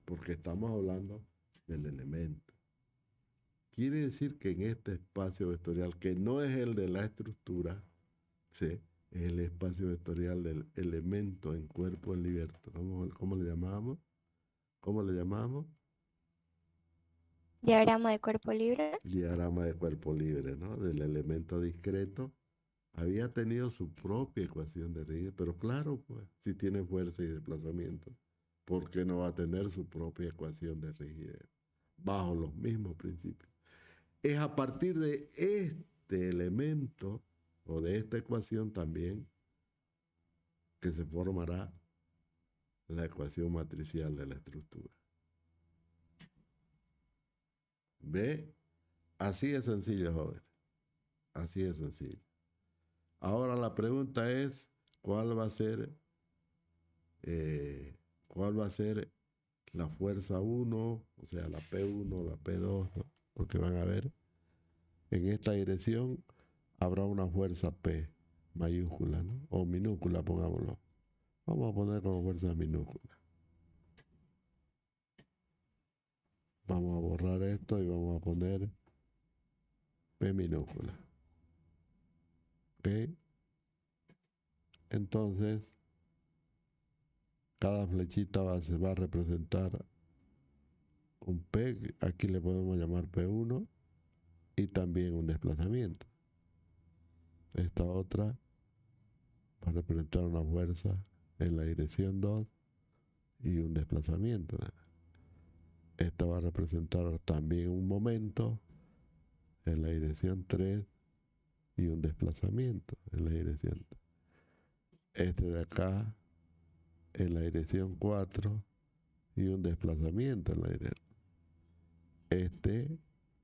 porque estamos hablando del elemento. Quiere decir que en este espacio vectorial, que no es el de la estructura, ¿sí?, es el espacio vectorial del elemento en cuerpo en libertad. ¿Cómo le llamamos? ¿Cómo le llamamos? Diagrama de cuerpo libre. Diagrama de cuerpo libre, ¿no? Del elemento discreto. Había tenido su propia ecuación de rigidez, pero claro, pues, si tiene fuerza y desplazamiento, ¿por qué no va a tener su propia ecuación de rigidez? Bajo los mismos principios. Es a partir de este elemento o de esta ecuación también que se formará la ecuación matricial de la estructura. ¿Ve? Así es sencillo, joven. Así es sencillo. Ahora la pregunta es, ¿cuál va a ser la fuerza 1, o sea, la P1, la P2, ¿no? Porque van a ver, en esta dirección habrá una fuerza P mayúscula, ¿no? O minúscula, pongámoslo. Vamos a poner como fuerza minúscula. Vamos a borrar esto y vamos a poner P minúscula. ¿Ok? Entonces, cada flechita se va a representar un P, aquí le podemos llamar P1, y también un desplazamiento. Esta otra va a representar una fuerza en la dirección 2 y un desplazamiento. Esta va a representar también un momento en la dirección 3 y un desplazamiento en la dirección 3. Este de acá en la dirección 4 y un desplazamiento en la dirección. Este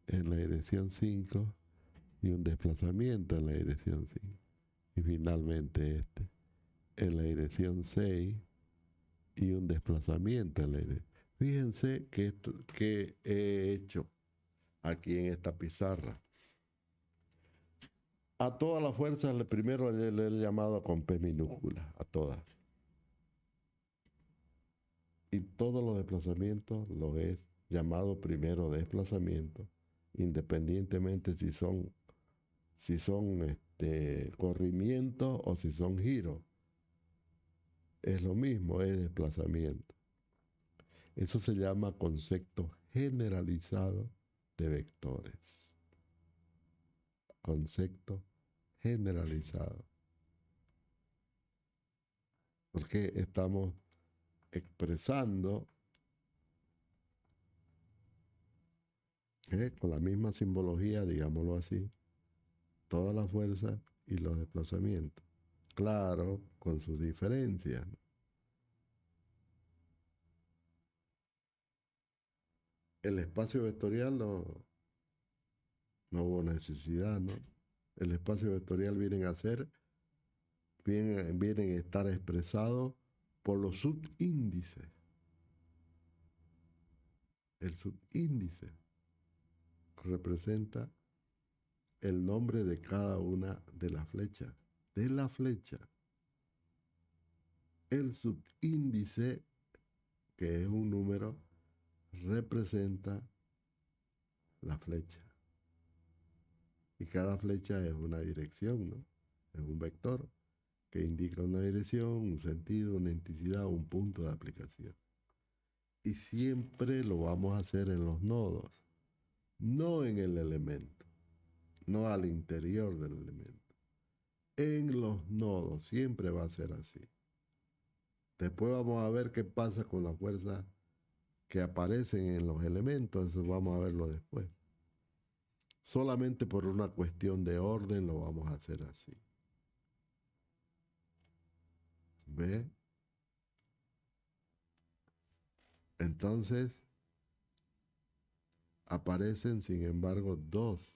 en la dirección 5 y un desplazamiento en la dirección 5. Y finalmente este en la dirección 6 y un desplazamiento en la dirección. Fíjense que he hecho aquí en esta pizarra. A todas las fuerzas primero le he llamado con P minúscula, a todas. Y todos los desplazamientos los he llamado primero desplazamiento, independientemente si son corrimientos o si son giros. Es lo mismo, es desplazamiento. Eso se llama concepto generalizado de vectores. Concepto generalizado. Porque estamos expresando con la misma simbología, digámoslo así, todas las fuerzas y los desplazamientos. Claro, con sus diferencias. El espacio vectorial no hubo necesidad, ¿no? El espacio vectorial vienen a estar expresados por los subíndices. El subíndice representa el nombre de cada una de las flechas. De la flecha. El subíndice, que es un número, representa la flecha. Y cada flecha es una dirección, ¿no? Es un vector que indica una dirección, un sentido, una intensidad, un punto de aplicación. Y siempre lo vamos a hacer en los nodos, no en el elemento, no al interior del elemento. En los nodos siempre va a ser así. Después vamos a ver qué pasa con las fuerzas que aparecen en los elementos, eso vamos a verlo después. Solamente por una cuestión de orden lo vamos a hacer así. ¿Ve? Entonces, aparecen, sin embargo, dos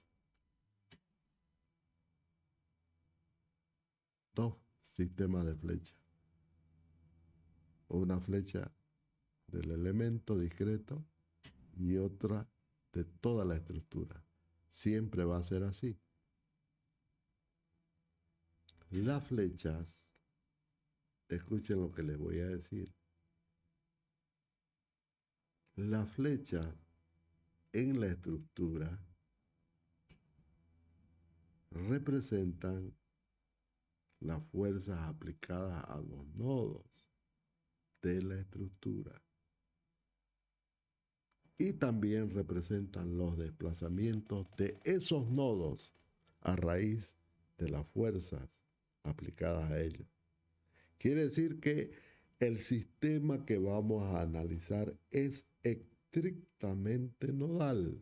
sistemas de flecha. Una flecha del elemento discreto y otra de toda la estructura. Siempre va a ser así. Las flechas, escuchen lo que les voy a decir. Las flechas en la estructura representan las fuerzas aplicadas a los nodos de la estructura y también representan los desplazamientos de esos nodos a raíz de las fuerzas aplicadas a ellos. Quiere decir que el sistema que vamos a analizar es estrictamente nodal.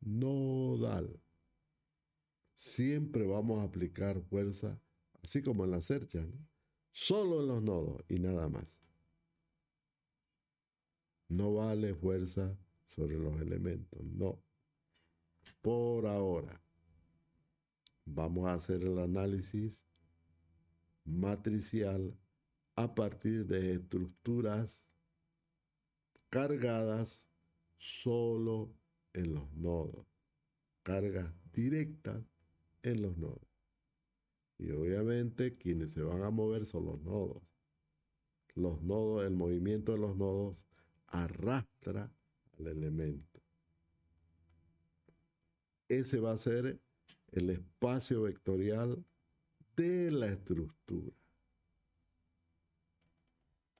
Nodal. Siempre vamos a aplicar fuerza, así como en la cercha, ¿no? Solo en los nodos y nada más. No vale fuerza sobre los elementos, no. Por ahora, vamos a hacer el análisis matricial a partir de estructuras cargadas solo en los nodos, cargas directas en los nodos. Y obviamente quienes se van a mover son los nodos. Los nodos, el movimiento de los nodos arrastra al elemento. Ese va a ser el espacio vectorial de la estructura.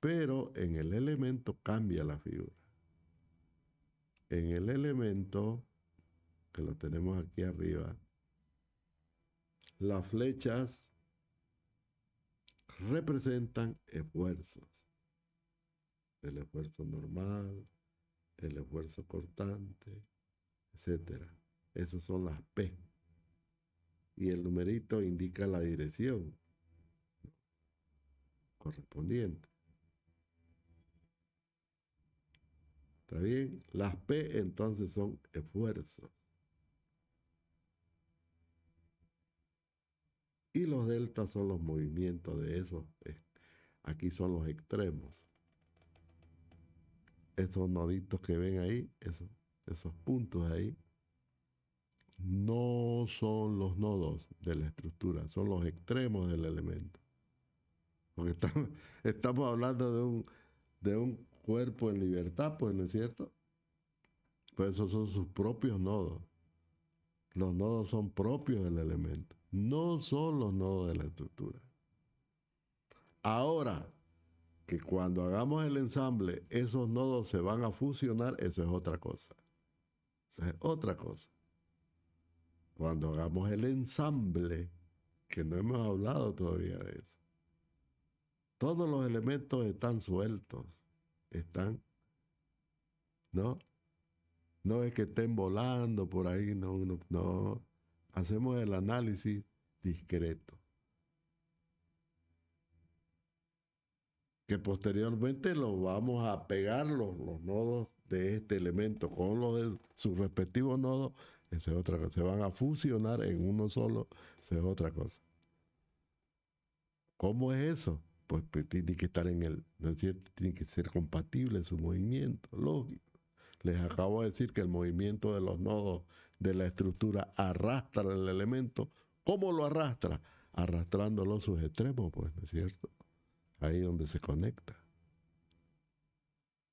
Pero en el elemento cambia la figura. En el elemento, que lo tenemos aquí arriba, las flechas representan esfuerzos. El esfuerzo normal, el esfuerzo cortante, etc. Esas son las P. Y el numerito indica la dirección correspondiente. ¿Está bien? Las P entonces son esfuerzos. Y los deltas son los movimientos de esos. Aquí son los extremos. Esos noditos que ven ahí, esos puntos ahí, no son los nodos de la estructura, son los extremos del elemento. Porque estamos hablando de un cuerpo en libertad, pues, ¿no es cierto? Pues esos son sus propios nodos. Los nodos son propios del elemento, no son los nodos de la estructura. Ahora, que cuando hagamos el ensamble, esos nodos se van a fusionar, eso es otra cosa. Eso es otra cosa. Cuando hagamos el ensamble, que no hemos hablado todavía de eso, todos los elementos están sueltos, ¿no? No es que estén volando por ahí, no. Hacemos el análisis discreto. Que posteriormente lo vamos a pegar los nodos de este elemento con los de sus respectivos nodos, esa es otra cosa. Se van a fusionar en uno solo, esa es otra cosa. ¿Cómo es eso? Pues tiene que estar ¿no es cierto? Tiene que ser compatible su movimiento, lógico. Les acabo de decir que el movimiento de los nodos de la estructura arrastra el elemento. ¿Cómo lo arrastra? Arrastrándolo sus extremos, pues, ¿no es cierto? Ahí donde se conecta.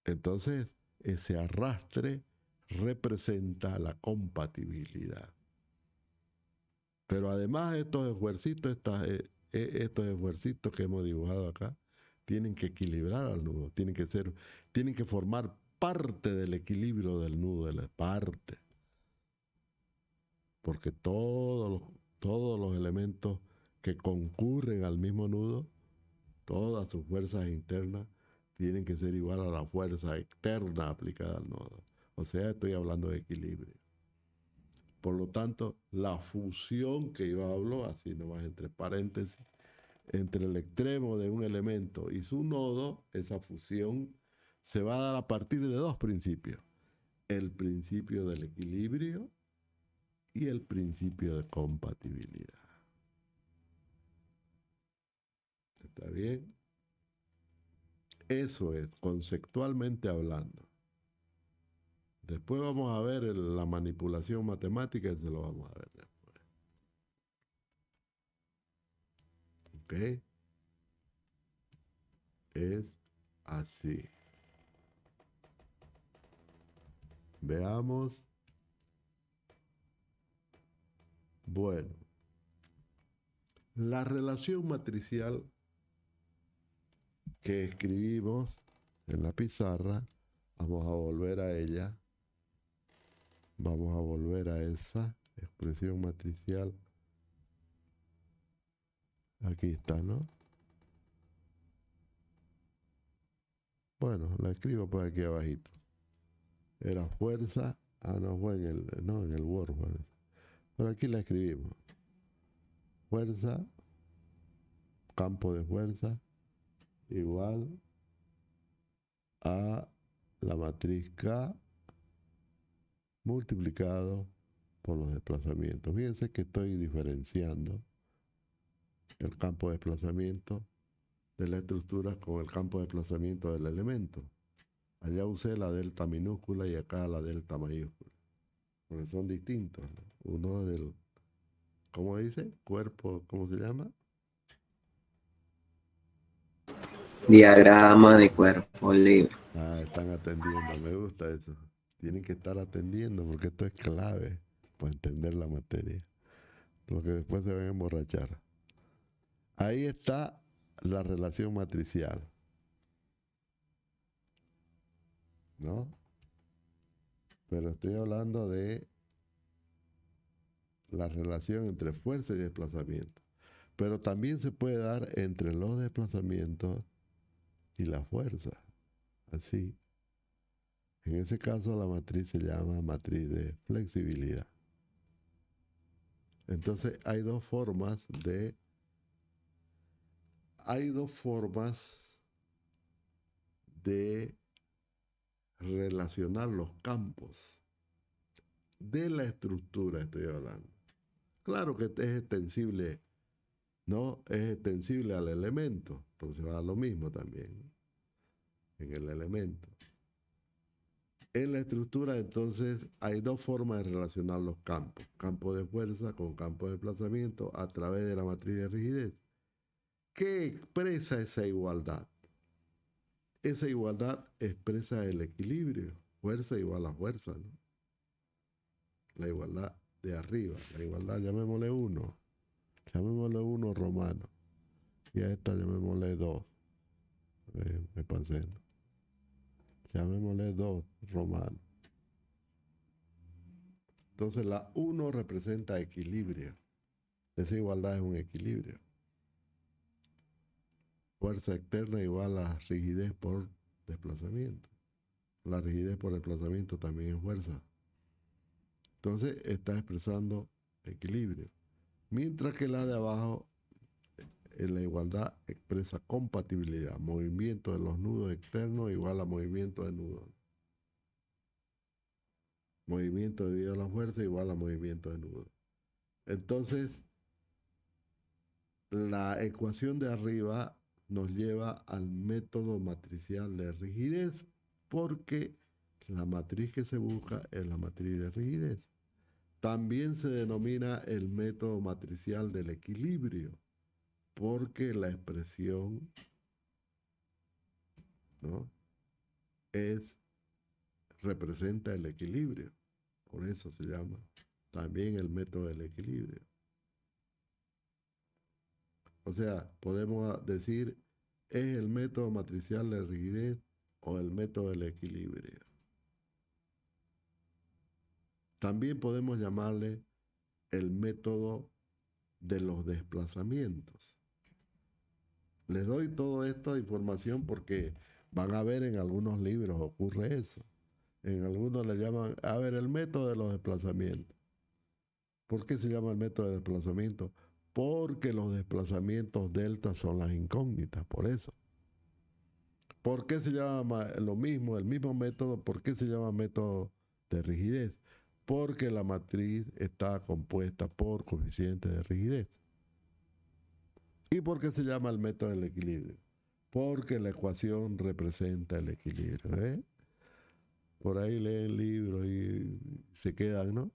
Entonces, ese arrastre representa la compatibilidad. Pero además estos esfuercitos que hemos dibujado acá tienen que equilibrar al nudo, tienen que formar parte del equilibrio del nudo, de la parte. Porque todos los elementos que concurren al mismo nudo, todas sus fuerzas internas tienen que ser igual a la fuerza externa aplicada al nodo. O sea, estoy hablando de equilibrio. Por lo tanto, la fusión que yo hablo, así nomás entre paréntesis, entre el extremo de un elemento y su nodo, esa fusión se va a dar a partir de dos principios. El principio del equilibrio y el principio de compatibilidad. ¿Está bien? Eso es, conceptualmente hablando. Después vamos a ver la manipulación matemática y se lo vamos a ver después. ¿Ok? Es así. Veamos. Bueno, la relación matricial que escribimos en la pizarra, vamos a volver a ella. Vamos a volver a esa expresión matricial. Aquí está, ¿no? Bueno, la escribo por aquí abajito. Era fuerza. Ah, no, fue en el Word. Bueno. Pero aquí la escribimos. Fuerza, campo de fuerza, igual a la matriz K multiplicado por los desplazamientos. Fíjense que estoy diferenciando el campo de desplazamiento de la estructura con el campo de desplazamiento del elemento. Allá usé la delta minúscula y acá la delta mayúscula, porque son distintos, ¿no? Uno del, ¿cómo dice? Cuerpo, ¿cómo se llama? Diagrama de cuerpo libre. Ah, están atendiendo, me gusta eso. Tienen que estar atendiendo porque esto es clave para entender la materia, porque después se van a emborrachar. Ahí está la relación matricial, ¿no? Pero estoy hablando de la relación entre fuerza y desplazamiento. Pero también se puede dar entre los desplazamientos y la fuerza. Así. En ese caso la matriz se llama matriz de flexibilidad. Entonces hay dos formas de relacionar los campos de la estructura, estoy hablando. Claro que es extensible, ¿no? Es extensible al elemento, entonces va a lo mismo también, ¿no? En el elemento. En la estructura, entonces, hay dos formas de relacionar los campos. Campo de fuerza con campo de desplazamiento a través de la matriz de rigidez. ¿Qué expresa esa igualdad? Esa igualdad expresa el equilibrio. Fuerza igual a fuerza, ¿no? La igualdad de arriba. La igualdad, llamémosle 1. Llamémosle 1 romano. Y a esta llamémosle 2. Me pasé, ¿no? Llamémosle 2 romano. Entonces la 1 representa equilibrio. Esa igualdad es un equilibrio. Fuerza externa igual a rigidez por desplazamiento. La rigidez por desplazamiento también es fuerza. Entonces está expresando equilibrio. Mientras que la de abajo, en la igualdad, expresa compatibilidad. Movimiento de los nudos externos igual a movimiento de nudos. Movimiento debido a la fuerza igual a movimiento de nudos. Entonces, la ecuación de arriba nos lleva al método matricial de rigidez, porque la matriz que se busca es la matriz de rigidez. También se denomina el método matricial del equilibrio, porque la expresión, ¿no?, representa el equilibrio. Por eso se llama también el método del equilibrio. O sea, podemos decir, es el método matricial de rigidez o el método del equilibrio. También podemos llamarle el método de los desplazamientos. Les doy toda esta información porque van a ver en algunos libros ocurre eso. En algunos le llaman, a ver, el método de los desplazamientos. ¿Por qué se llama el método de desplazamiento? Porque los desplazamientos delta son las incógnitas, por eso. ¿Por qué se llama lo mismo, el mismo método? ¿Por qué se llama método de rigidez? Porque la matriz está compuesta por coeficientes de rigidez. ¿Y por qué se llama el método del equilibrio? Porque la ecuación representa el equilibrio, ¿eh? Por ahí leen libros y se quedan, ¿no?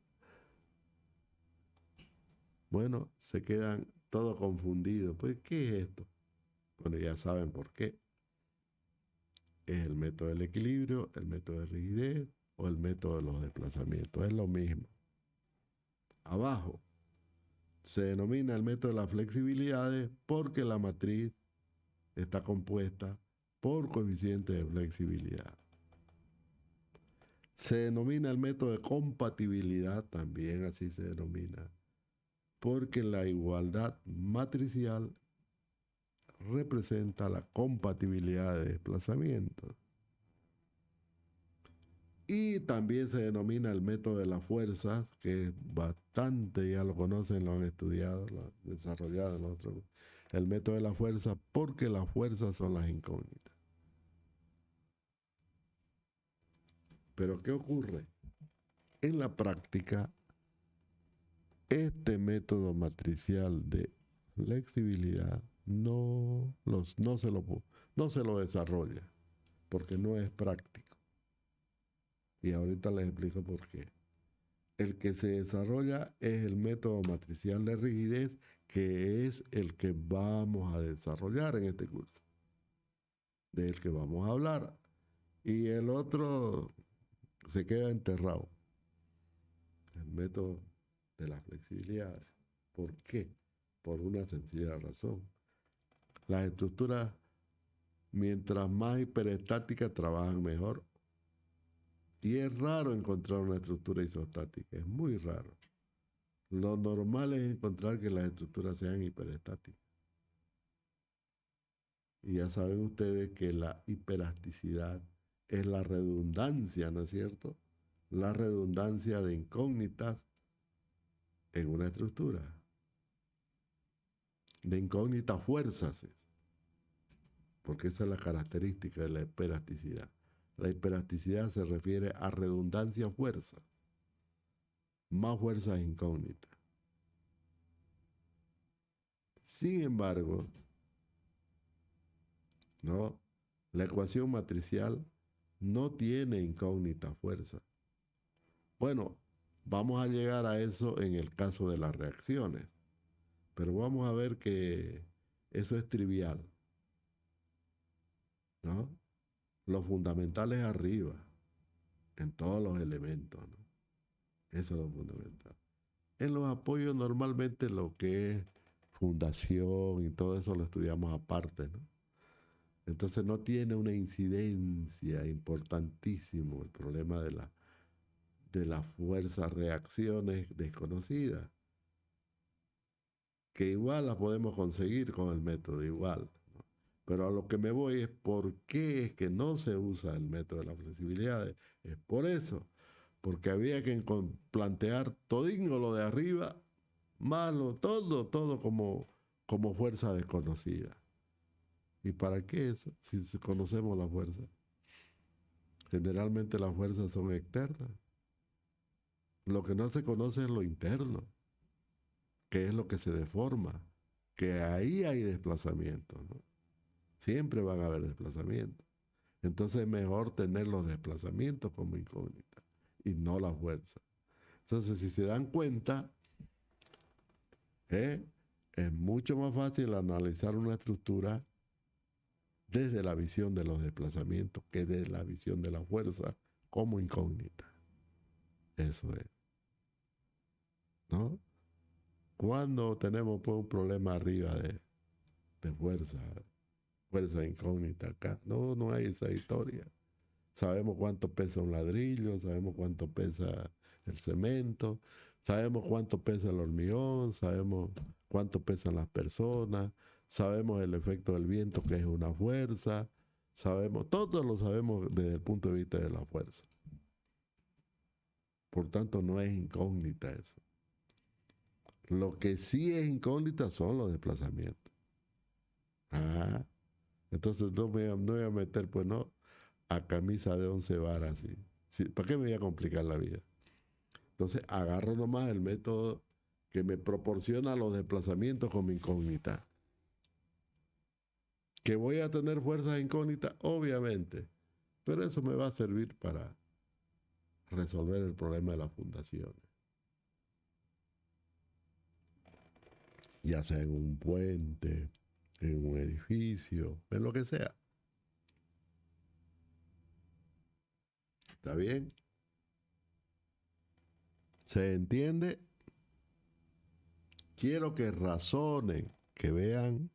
Bueno, se quedan todos confundidos. Pues, ¿qué es esto? Bueno, ya saben por qué. Es el método del equilibrio, el método de rigidez o el método de los desplazamientos. Es lo mismo. Abajo se denomina el método de las flexibilidades porque la matriz está compuesta por coeficientes de flexibilidad. Se denomina el método de compatibilidad, también así se denomina, porque la igualdad matricial representa la compatibilidad de desplazamientos. Y también se denomina el método de las fuerzas, que es bastante, ya lo conocen, lo han estudiado, lo han desarrollado en otro. El método de la fuerza, porque las fuerzas son las incógnitas. Pero ¿qué ocurre? En la práctica, este método matricial de flexibilidad no se lo desarrolla, porque no es práctico. Y ahorita les explico por qué. El que se desarrolla es el método matricial de rigidez, que es el que vamos a desarrollar en este curso, del que vamos a hablar. Y el otro se queda enterrado, el método de la flexibilidad. ¿Por qué? Por una sencilla razón. Las estructuras, mientras más hiperestáticas, trabajan mejor. Y es raro encontrar una estructura isostática, es muy raro. Lo normal es encontrar que las estructuras sean hiperestáticas. Y ya saben ustedes que la hiperasticidad es la redundancia, ¿no es cierto? La redundancia de incógnitas en una estructura. De incógnitas fuerzas, porque esa es la característica de la hiperasticidad. La hiperasticidad se refiere a redundancia fuerzas, más fuerzas incógnitas. Sin embargo, ¿no? La ecuación matricial no tiene incógnita fuerza. Bueno, vamos a llegar a eso en el caso de las reacciones, pero vamos a ver que eso es trivial, ¿no? Lo fundamental es arriba, en todos los elementos, ¿no? Eso es lo fundamental. En los apoyos normalmente lo que es fundación y todo eso lo estudiamos aparte, ¿no? Entonces no tiene una incidencia importantísima el problema de las fuerzas reacciones desconocidas, que igual las podemos conseguir con el método, igual, ¿no? Pero a lo que me voy es por qué es que no se usa el método de la flexibilidad. Es por eso, porque había que plantear todingo lo de arriba, malo, todo como fuerza desconocida. ¿Y para qué eso? Si conocemos la fuerza. Generalmente las fuerzas son externas. Lo que no se conoce es lo interno, que es lo que se deforma, que ahí hay desplazamiento, ¿no? Siempre van a haber desplazamientos. Entonces es mejor tener los desplazamientos como incógnita y no la fuerza. Entonces, si se dan cuenta, es mucho más fácil analizar una estructura desde la visión de los desplazamientos que desde la visión de la fuerza como incógnita. Eso es, ¿no? Cuando tenemos pues, un problema arriba de fuerza incógnita acá, no hay esa historia. Sabemos cuánto pesa un ladrillo, sabemos cuánto pesa el cemento, sabemos cuánto pesa el hormigón, sabemos cuánto pesan las personas, sabemos el efecto del viento, que es una fuerza, todos lo sabemos desde el punto de vista de la fuerza. Por tanto, no es incógnita eso. Lo que sí es incógnita son los desplazamientos. Entonces no me voy a meter, pues no, a camisa de 11 varas. ¿Sí? Sí, ¿para qué me voy a complicar la vida? Entonces agarro nomás el método que me proporciona los desplazamientos como incógnita. ¿Que voy a tener fuerzas incógnitas? Obviamente. Pero eso me va a servir para resolver el problema de las fundaciones. Ya sea en un puente, en un edificio, en lo que sea. ¿Está bien? ¿Se entiende? Quiero que razonen, que vean,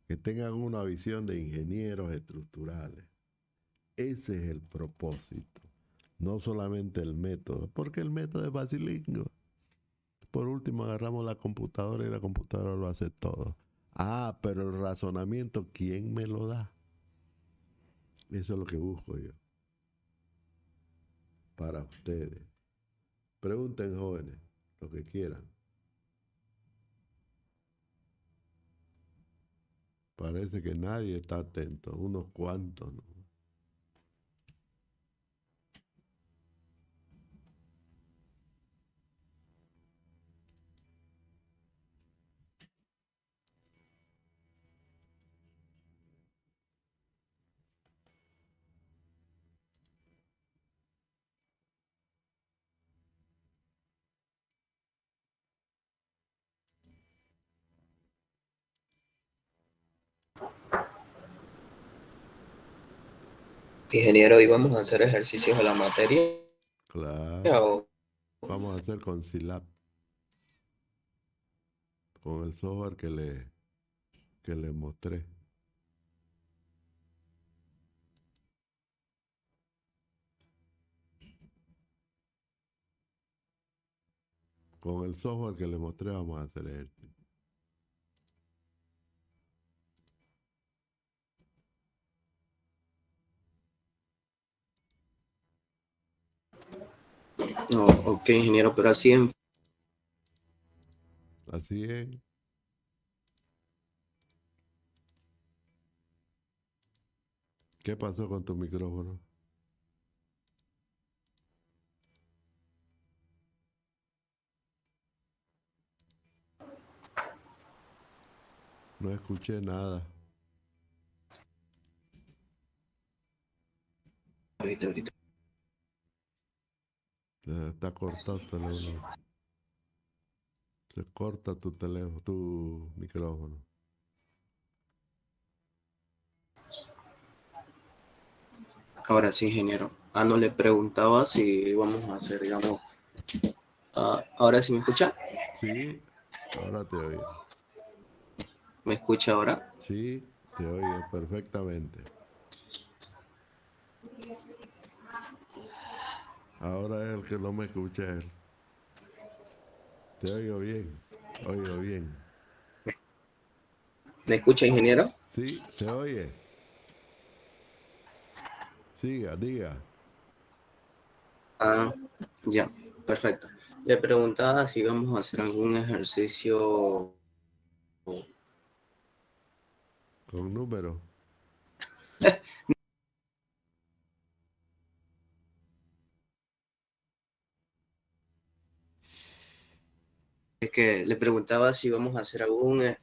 que tengan una visión de ingenieros estructurales. Ese es el propósito, no solamente el método, porque el método es facilito. Por último, agarramos la computadora y la computadora lo hace todo. Ah, pero el razonamiento, ¿quién me lo da? Eso es lo que busco yo. Para ustedes. Pregunten, jóvenes, lo que quieran. Parece que nadie está atento, unos cuantos, ¿no? Ingeniero, ¿y vamos a hacer ejercicios de la materia? Claro. ¿O Vamos a hacer con Silab, con el software que le mostré. Con el software que le mostré vamos a hacer ejercicio. no? Ok, ingeniero, pero así en... Así es. ¿Qué pasó con tu micrófono? No escuché nada. Ahorita. Está cortado el teléfono. Se corta tu teléfono, tu micrófono. Ahora sí, ingeniero. Ah, no le preguntaba si íbamos a hacer, digamos... ahora sí me escucha. Sí, ahora te oigo. ¿Me escucha ahora? Sí, te oigo perfectamente. Ahora es el que no me escucha él. Te oigo bien, oigo bien. ¿Me escucha, ingeniero? Sí, se oye. Siga, diga. Ah, ya, perfecto. Le preguntaba si íbamos a hacer algún ejercicio. Con números. Es que le preguntaba si íbamos a hacer algún...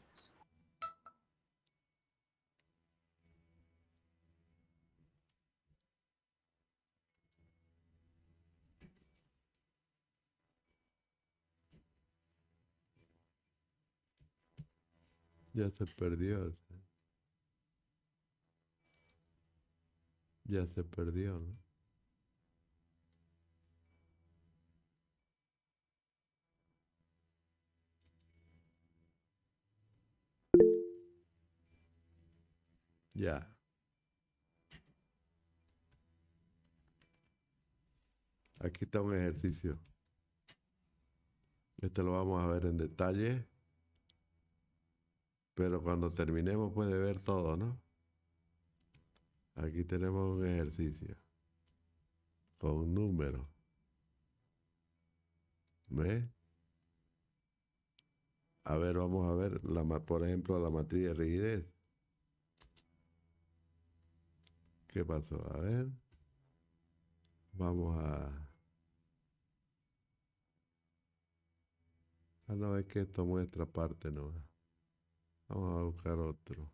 Ya se perdió. Ya se perdió, ¿no? Ya. Aquí está un ejercicio. Este lo vamos a ver en detalle. Pero cuando terminemos puede ver todo, ¿no? Aquí tenemos un ejercicio. Con números. ¿Ves? A ver, vamos a ver, por ejemplo, la matriz de rigidez. ¿Qué pasó? A ver. Vamos a... Ah, no, es que esto muestra parte, ¿no? Vamos a buscar otro.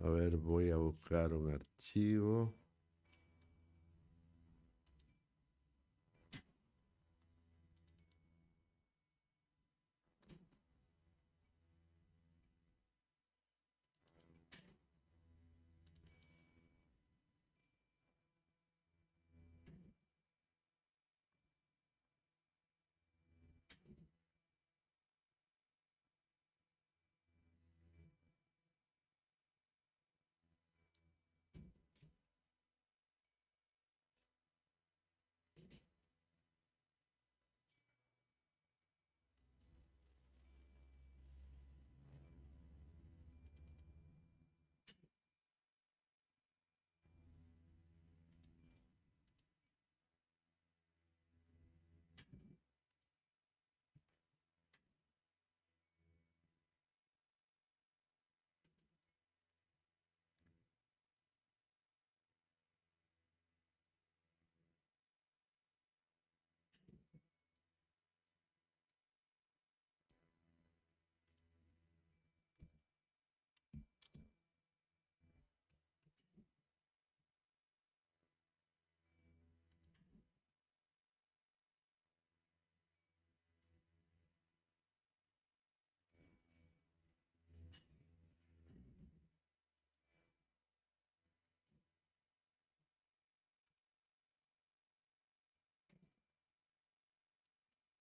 A ver, voy a buscar un archivo.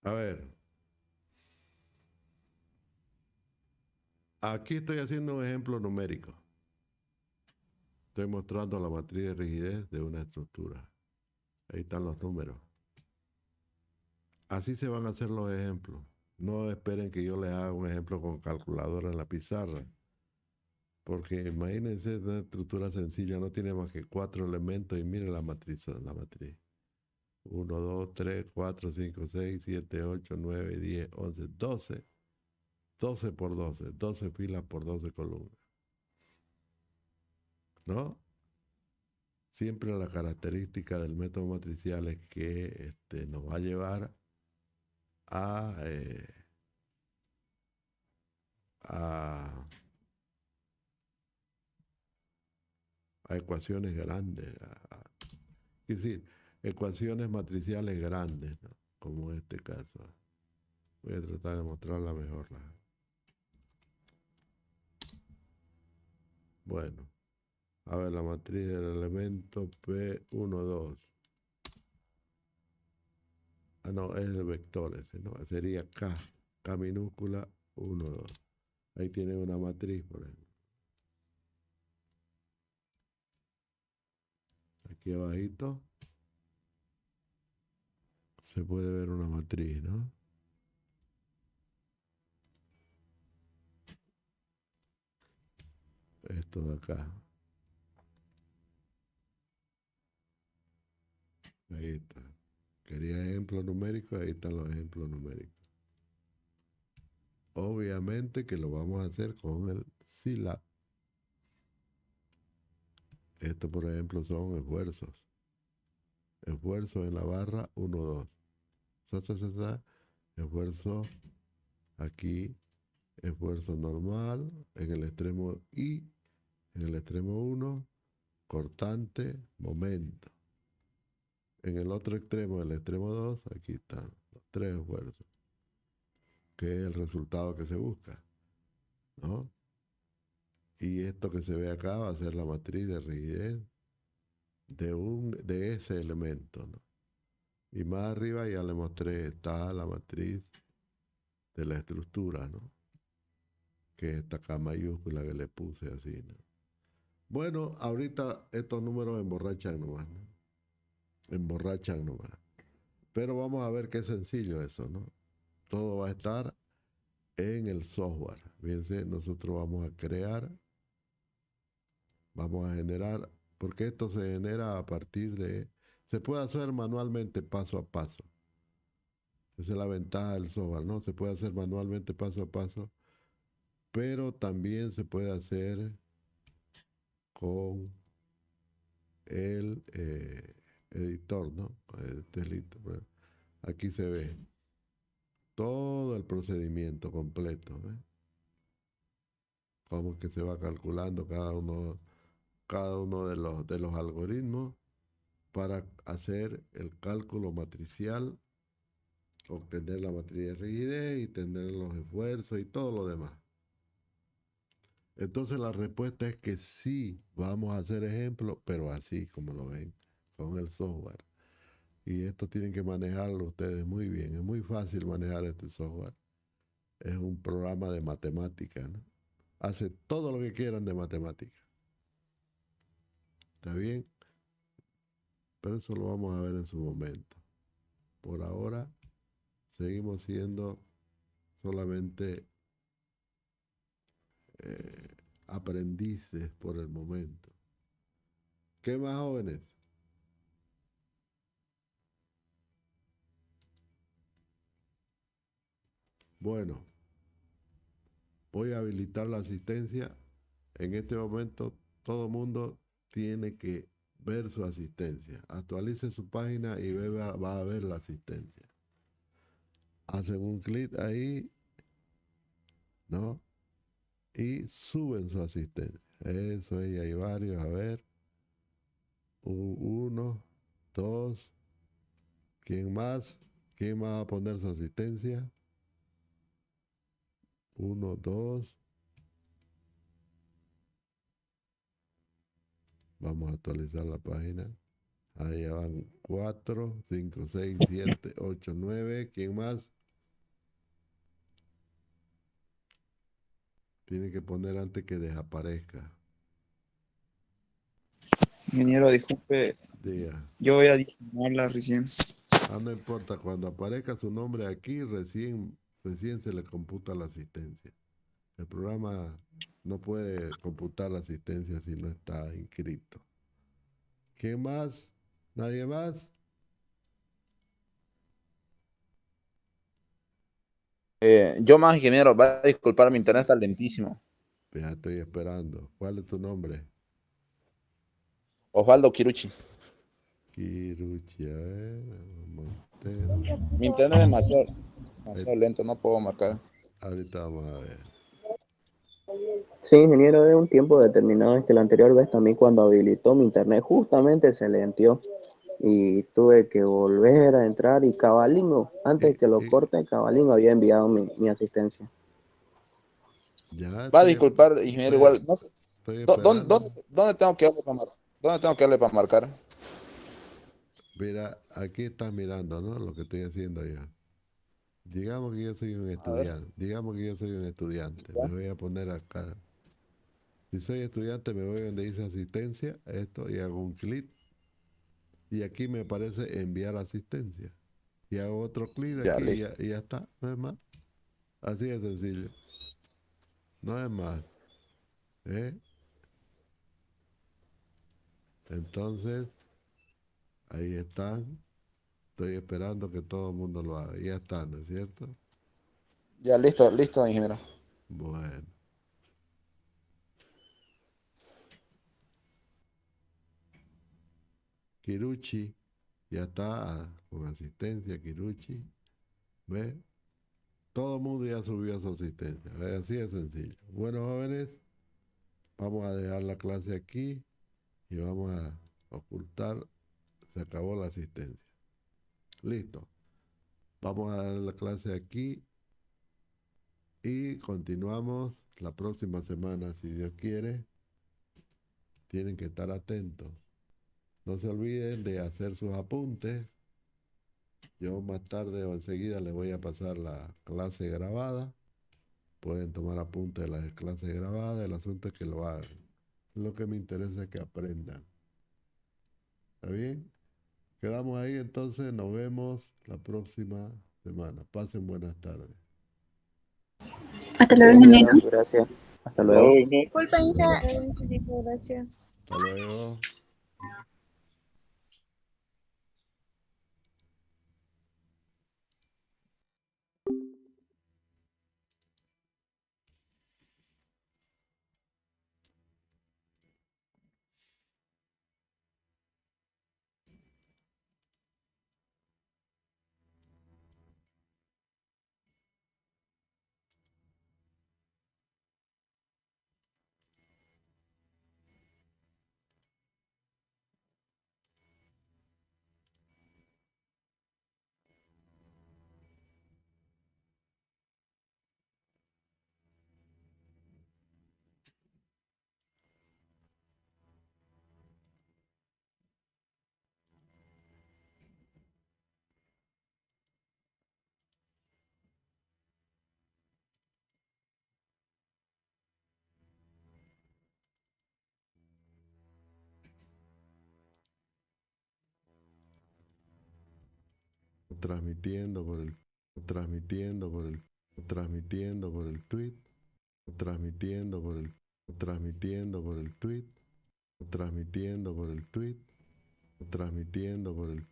A ver, aquí estoy haciendo un ejemplo numérico. Estoy mostrando la matriz de rigidez de una estructura. Ahí están los números. Así se van a hacer los ejemplos. No esperen que yo les haga un ejemplo con calculadora en la pizarra. Porque imagínense una estructura sencilla, no tiene más que 4 elementos y miren la matriz. 1, 2, 3, 4, 5, 6, 7, 8, 9, 10, 11, 12. 12 por 12, 12 filas por 12 columnas. ¿No? Siempre la característica del método matricial es que nos va a llevar a ecuaciones grandes, es decir, ecuaciones matriciales grandes, ¿no? Como en este caso. Voy a tratar de mostrarla mejor. Bueno, a ver, la matriz del elemento P12. Ah, no, es el vector ese, ¿no? Sería K minúscula 1, 2. Ahí tiene una matriz, por ejemplo. Aquí abajito se puede ver una matriz, ¿no? Esto de acá. Ahí está. Quería ejemplos numéricos, ahí están los ejemplos numéricos. Obviamente que lo vamos a hacer con el SILAB. Esto, por ejemplo, son esfuerzos. Esfuerzo en la barra 1, 2. Esfuerzo aquí, esfuerzo normal en el extremo I, en el extremo 1, cortante, momento. En el otro extremo, el extremo 2, aquí están los 3 esfuerzos, que es el resultado que se busca, ¿no? Y esto que se ve acá va a ser la matriz de rigidez de ese elemento, ¿no? Y más arriba ya le mostré, está la matriz de la estructura, ¿no? Que es esta K mayúscula que le puse así, ¿no? Bueno, ahorita estos números emborrachan nomás, ¿no? Emborrachan nomás. Pero vamos a ver qué sencillo eso, ¿no? Todo va a estar en el software. Fíjense, nosotros vamos a crear, vamos a generar, porque esto se genera a partir de, se puede hacer manualmente paso a paso. Esa es la ventaja del software, ¿no? Se puede hacer manualmente paso a paso, pero también se puede hacer con el editor, ¿no? Aquí se ve todo el procedimiento completo, ¿eh? Cómo que se va calculando cada uno de los algoritmos para hacer el cálculo matricial, obtener la matriz de rigidez y tener los esfuerzos y todo lo demás. Entonces la respuesta es que sí, vamos a hacer ejemplos, pero así como lo ven, con el software. Y esto tienen que manejarlo ustedes muy bien. Es muy fácil manejar este software. Es un programa de matemática, ¿no? Hace todo lo que quieran de matemática. ¿Está bien? Pero eso lo vamos a ver en su momento. Por ahora, seguimos siendo solamente aprendices por el momento. ¿Qué más, jóvenes? Bueno, voy a habilitar la asistencia. En este momento, todo el mundo tiene que ver su asistencia. Actualice su página y va a ver la asistencia. Hacen un clic ahí, ¿no? Y suben su asistencia. Eso es, y hay varios. A ver. 1, 2. ¿Quién más? ¿Quién más va a poner su asistencia? 1, 2. Vamos a actualizar la página. Ahí van 4, 5, 6, 7, 8, 9. ¿Quién más? Tiene que poner antes que desaparezca. Ingeniero, disculpe, Diga. yo voy a adicionarla recién. No importa, cuando aparezca su nombre aquí, recién se le computa la asistencia. El programa no puede computar la asistencia si no está inscrito. ¿Quién más? ¿Nadie más? Yo más, ingeniero, va a disculpar, mi internet está lentísimo. Ya estoy esperando. ¿Cuál es tu nombre? Osvaldo Kiruchi. Kiruchi, a ver, Montero. Mi internet es demasiado lento, no puedo marcar. Ahorita vamos a ver. Sí, ingeniero, de un tiempo determinado. Es que la anterior vez también cuando habilitó mi internet justamente se lentió y tuve que volver a entrar y Cabalingo, antes que lo corte, Cabalingo había enviado mi asistencia. Ya Va a disculpar, ingeniero, igual. No sé, estoy esperando. ¿dónde tengo que darle para marcar? ¿Dónde tengo que darle para marcar? Mira, aquí estás mirando, ¿no? Lo que estoy haciendo yo. Digamos que yo soy un A ver, estudiante. Digamos que yo soy un estudiante. Me ya. voy a poner acá. Si soy estudiante, me voy donde dice asistencia, esto, y hago un clic. Y aquí me aparece enviar asistencia. Y hago otro clic Ya, aquí listo. y ya está. No es más. Así de sencillo. No es más. ¿Eh? Entonces, ahí están. Estoy esperando que todo el mundo lo haga. Ya está, ¿no es cierto? Ya, listo, ingeniero. Bueno. Kiruchi. Ya está con asistencia, Kiruchi. ¿Ve? Todo el mundo ya subió a su asistencia. ¿Ve? Así de sencillo. Bueno, jóvenes, vamos a dejar la clase aquí y vamos a ocultar. Se acabó la asistencia. Listo. Vamos a dar la clase aquí y continuamos la próxima semana, si Dios quiere. Tienen que estar atentos. No se olviden de hacer sus apuntes. Yo más tarde o enseguida les voy a pasar la clase grabada. Pueden tomar apuntes de las clases grabadas. El asunto es que lo hagan. Lo que me interesa es que aprendan. ¿Está bien? Quedamos ahí entonces. Nos vemos la próxima semana. Pasen buenas tardes. Hasta Sí, luego, ingeniero, ingeniero. gracias. Hasta luego. Disculpen, Gracias. Hasta luego. Transmitiendo por el transmitiendo por el transmitiendo por el tweet, transmitiendo por el transmitiendo por el tweet, transmitiendo por el tweet, transmitiendo por el